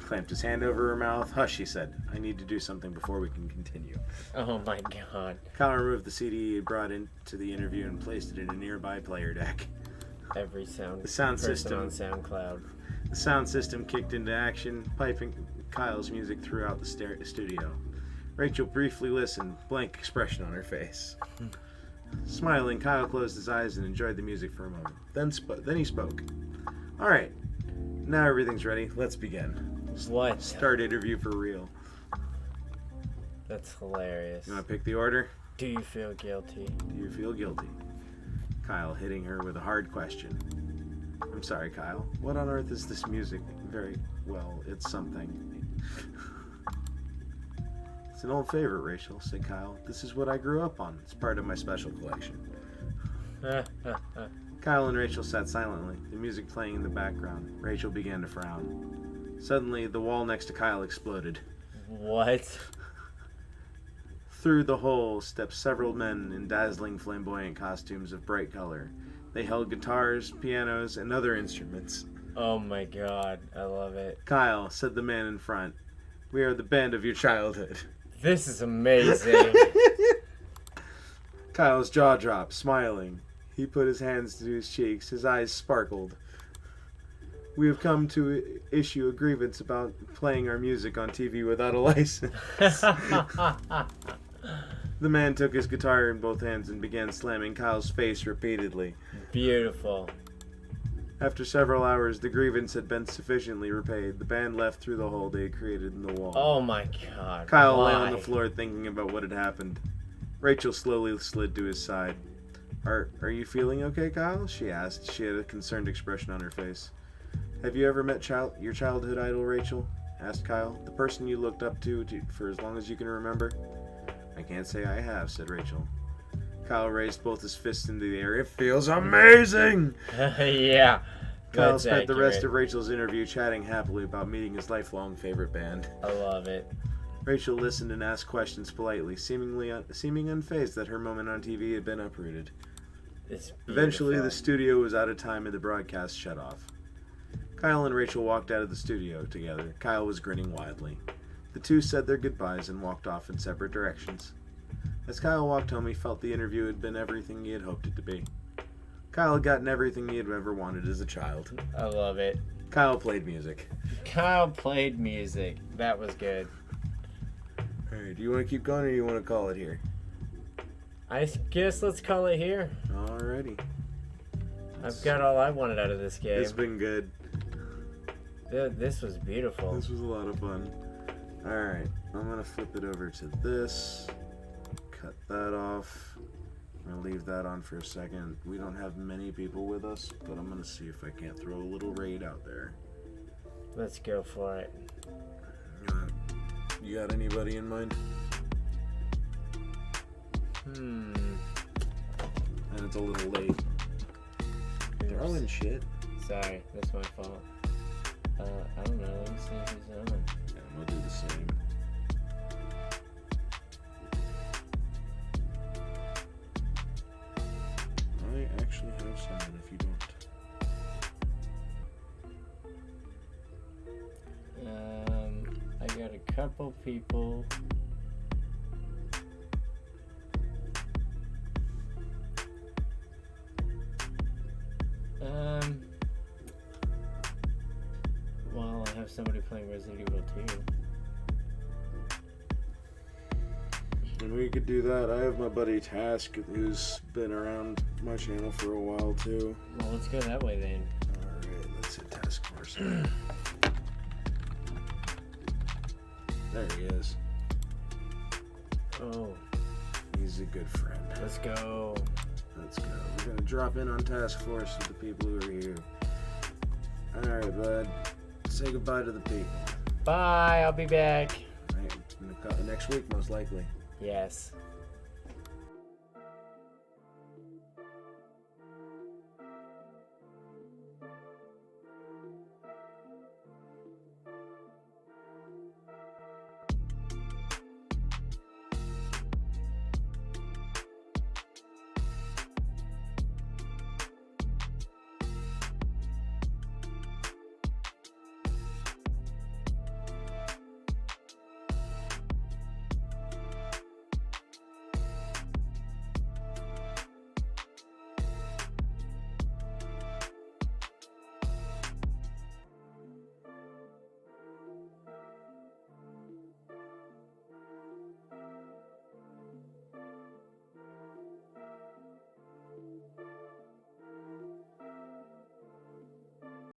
Clamped his hand over her mouth. Hush, he said. I need to do something before we can continue. Oh my god. Kyle removed the CD he brought into the interview and placed it in a nearby player deck. Every sound. The sound person system on SoundCloud. The sound system kicked into action, piping Kyle's music throughout the studio. Rachel briefly listened, blank expression on her face. Smiling, Kyle closed his eyes and enjoyed the music for a moment. Then he spoke. All right, now everything's ready. Let's begin. What? Start interview for real. That's hilarious. You want to pick the order? Do you feel guilty? Do you feel guilty? Kyle hitting her with a hard question. I'm sorry, Kyle. What on earth is this music? Very well, it's something. It's an old favorite, Rachel, said Kyle. This is what I grew up on. It's part of my special collection. Kyle and Rachel sat silently, the music playing in the background. Rachel began to frown. Suddenly, the wall next to Kyle exploded. What? Through the hole stepped several men in dazzling, flamboyant costumes of bright color. They held guitars, pianos, and other instruments. Oh my god, I love it. Kyle, said the man in front, we are the band of your childhood. This is amazing. Kyle's jaw dropped, smiling. He put his hands to his cheeks. His eyes sparkled. We have come to issue a grievance about playing our music on TV without a license. The man took his guitar in both hands and began slamming Kyle's face repeatedly. Beautiful. After several hours, the grievance had been sufficiently repaid. The band left through the hole they had created in the wall. Oh my god. Kyle Why? lay on the floor thinking about what had happened. Rachel slowly slid to his side. Are you feeling okay, Kyle? She asked. She had a concerned expression on her face. Have you ever met your childhood idol, Rachel? Asked Kyle. The person you looked up to for as long as you can remember? I can't say I have, said Rachel. Kyle raised both his fists into the air. It feels amazing! Yeah. Kyle That's spent the rest accurate. of Rachel's interview chatting happily about meeting his lifelong favorite band. I love it. Rachel listened and asked questions politely, seeming unfazed that her moment on TV had been uprooted. It's Eventually, beautiful. the studio was out of time and the broadcast shut off. Kyle and Rachel walked out of the studio together. Kyle was grinning widely. The two said their goodbyes and walked off in separate directions. As Kyle walked home, he felt the interview had been everything he had hoped it to be. Kyle had gotten everything he had ever wanted as a child. I love it. Kyle played music. Kyle played music. That was good. Alright, do you want to keep going or do you want to call it here? I guess let's call it here. Alrighty. I've got all I wanted out of this game. It's been good. This was beautiful. This was a lot of fun. Alright, I'm going to flip it over to this. Cut that off. I'm going to leave that on for a second. We don't have many people with us, but I'm going to see if I can't throw a little raid out there. Let's go for it. You got anybody in mind? And And it's a little late. Throwing shit. Sorry, that's my fault. I don't know. Let me see who's on. Yeah, we'll do the same. I actually have someone if you don't. I got a couple people. Well, I have somebody playing Resident Evil 2. And we could do that. I have my buddy Task, who's been around my channel for a while too. Well, let's go that way then. Alright, let's hit Task Force. There he is. Oh, He's a good friend. let's go. Let's go. We're gonna drop in on Task Force with the people who are here. Alright, bud. Say goodbye to the people. Bye, I'll be back. Right, next week, most likely. Yes.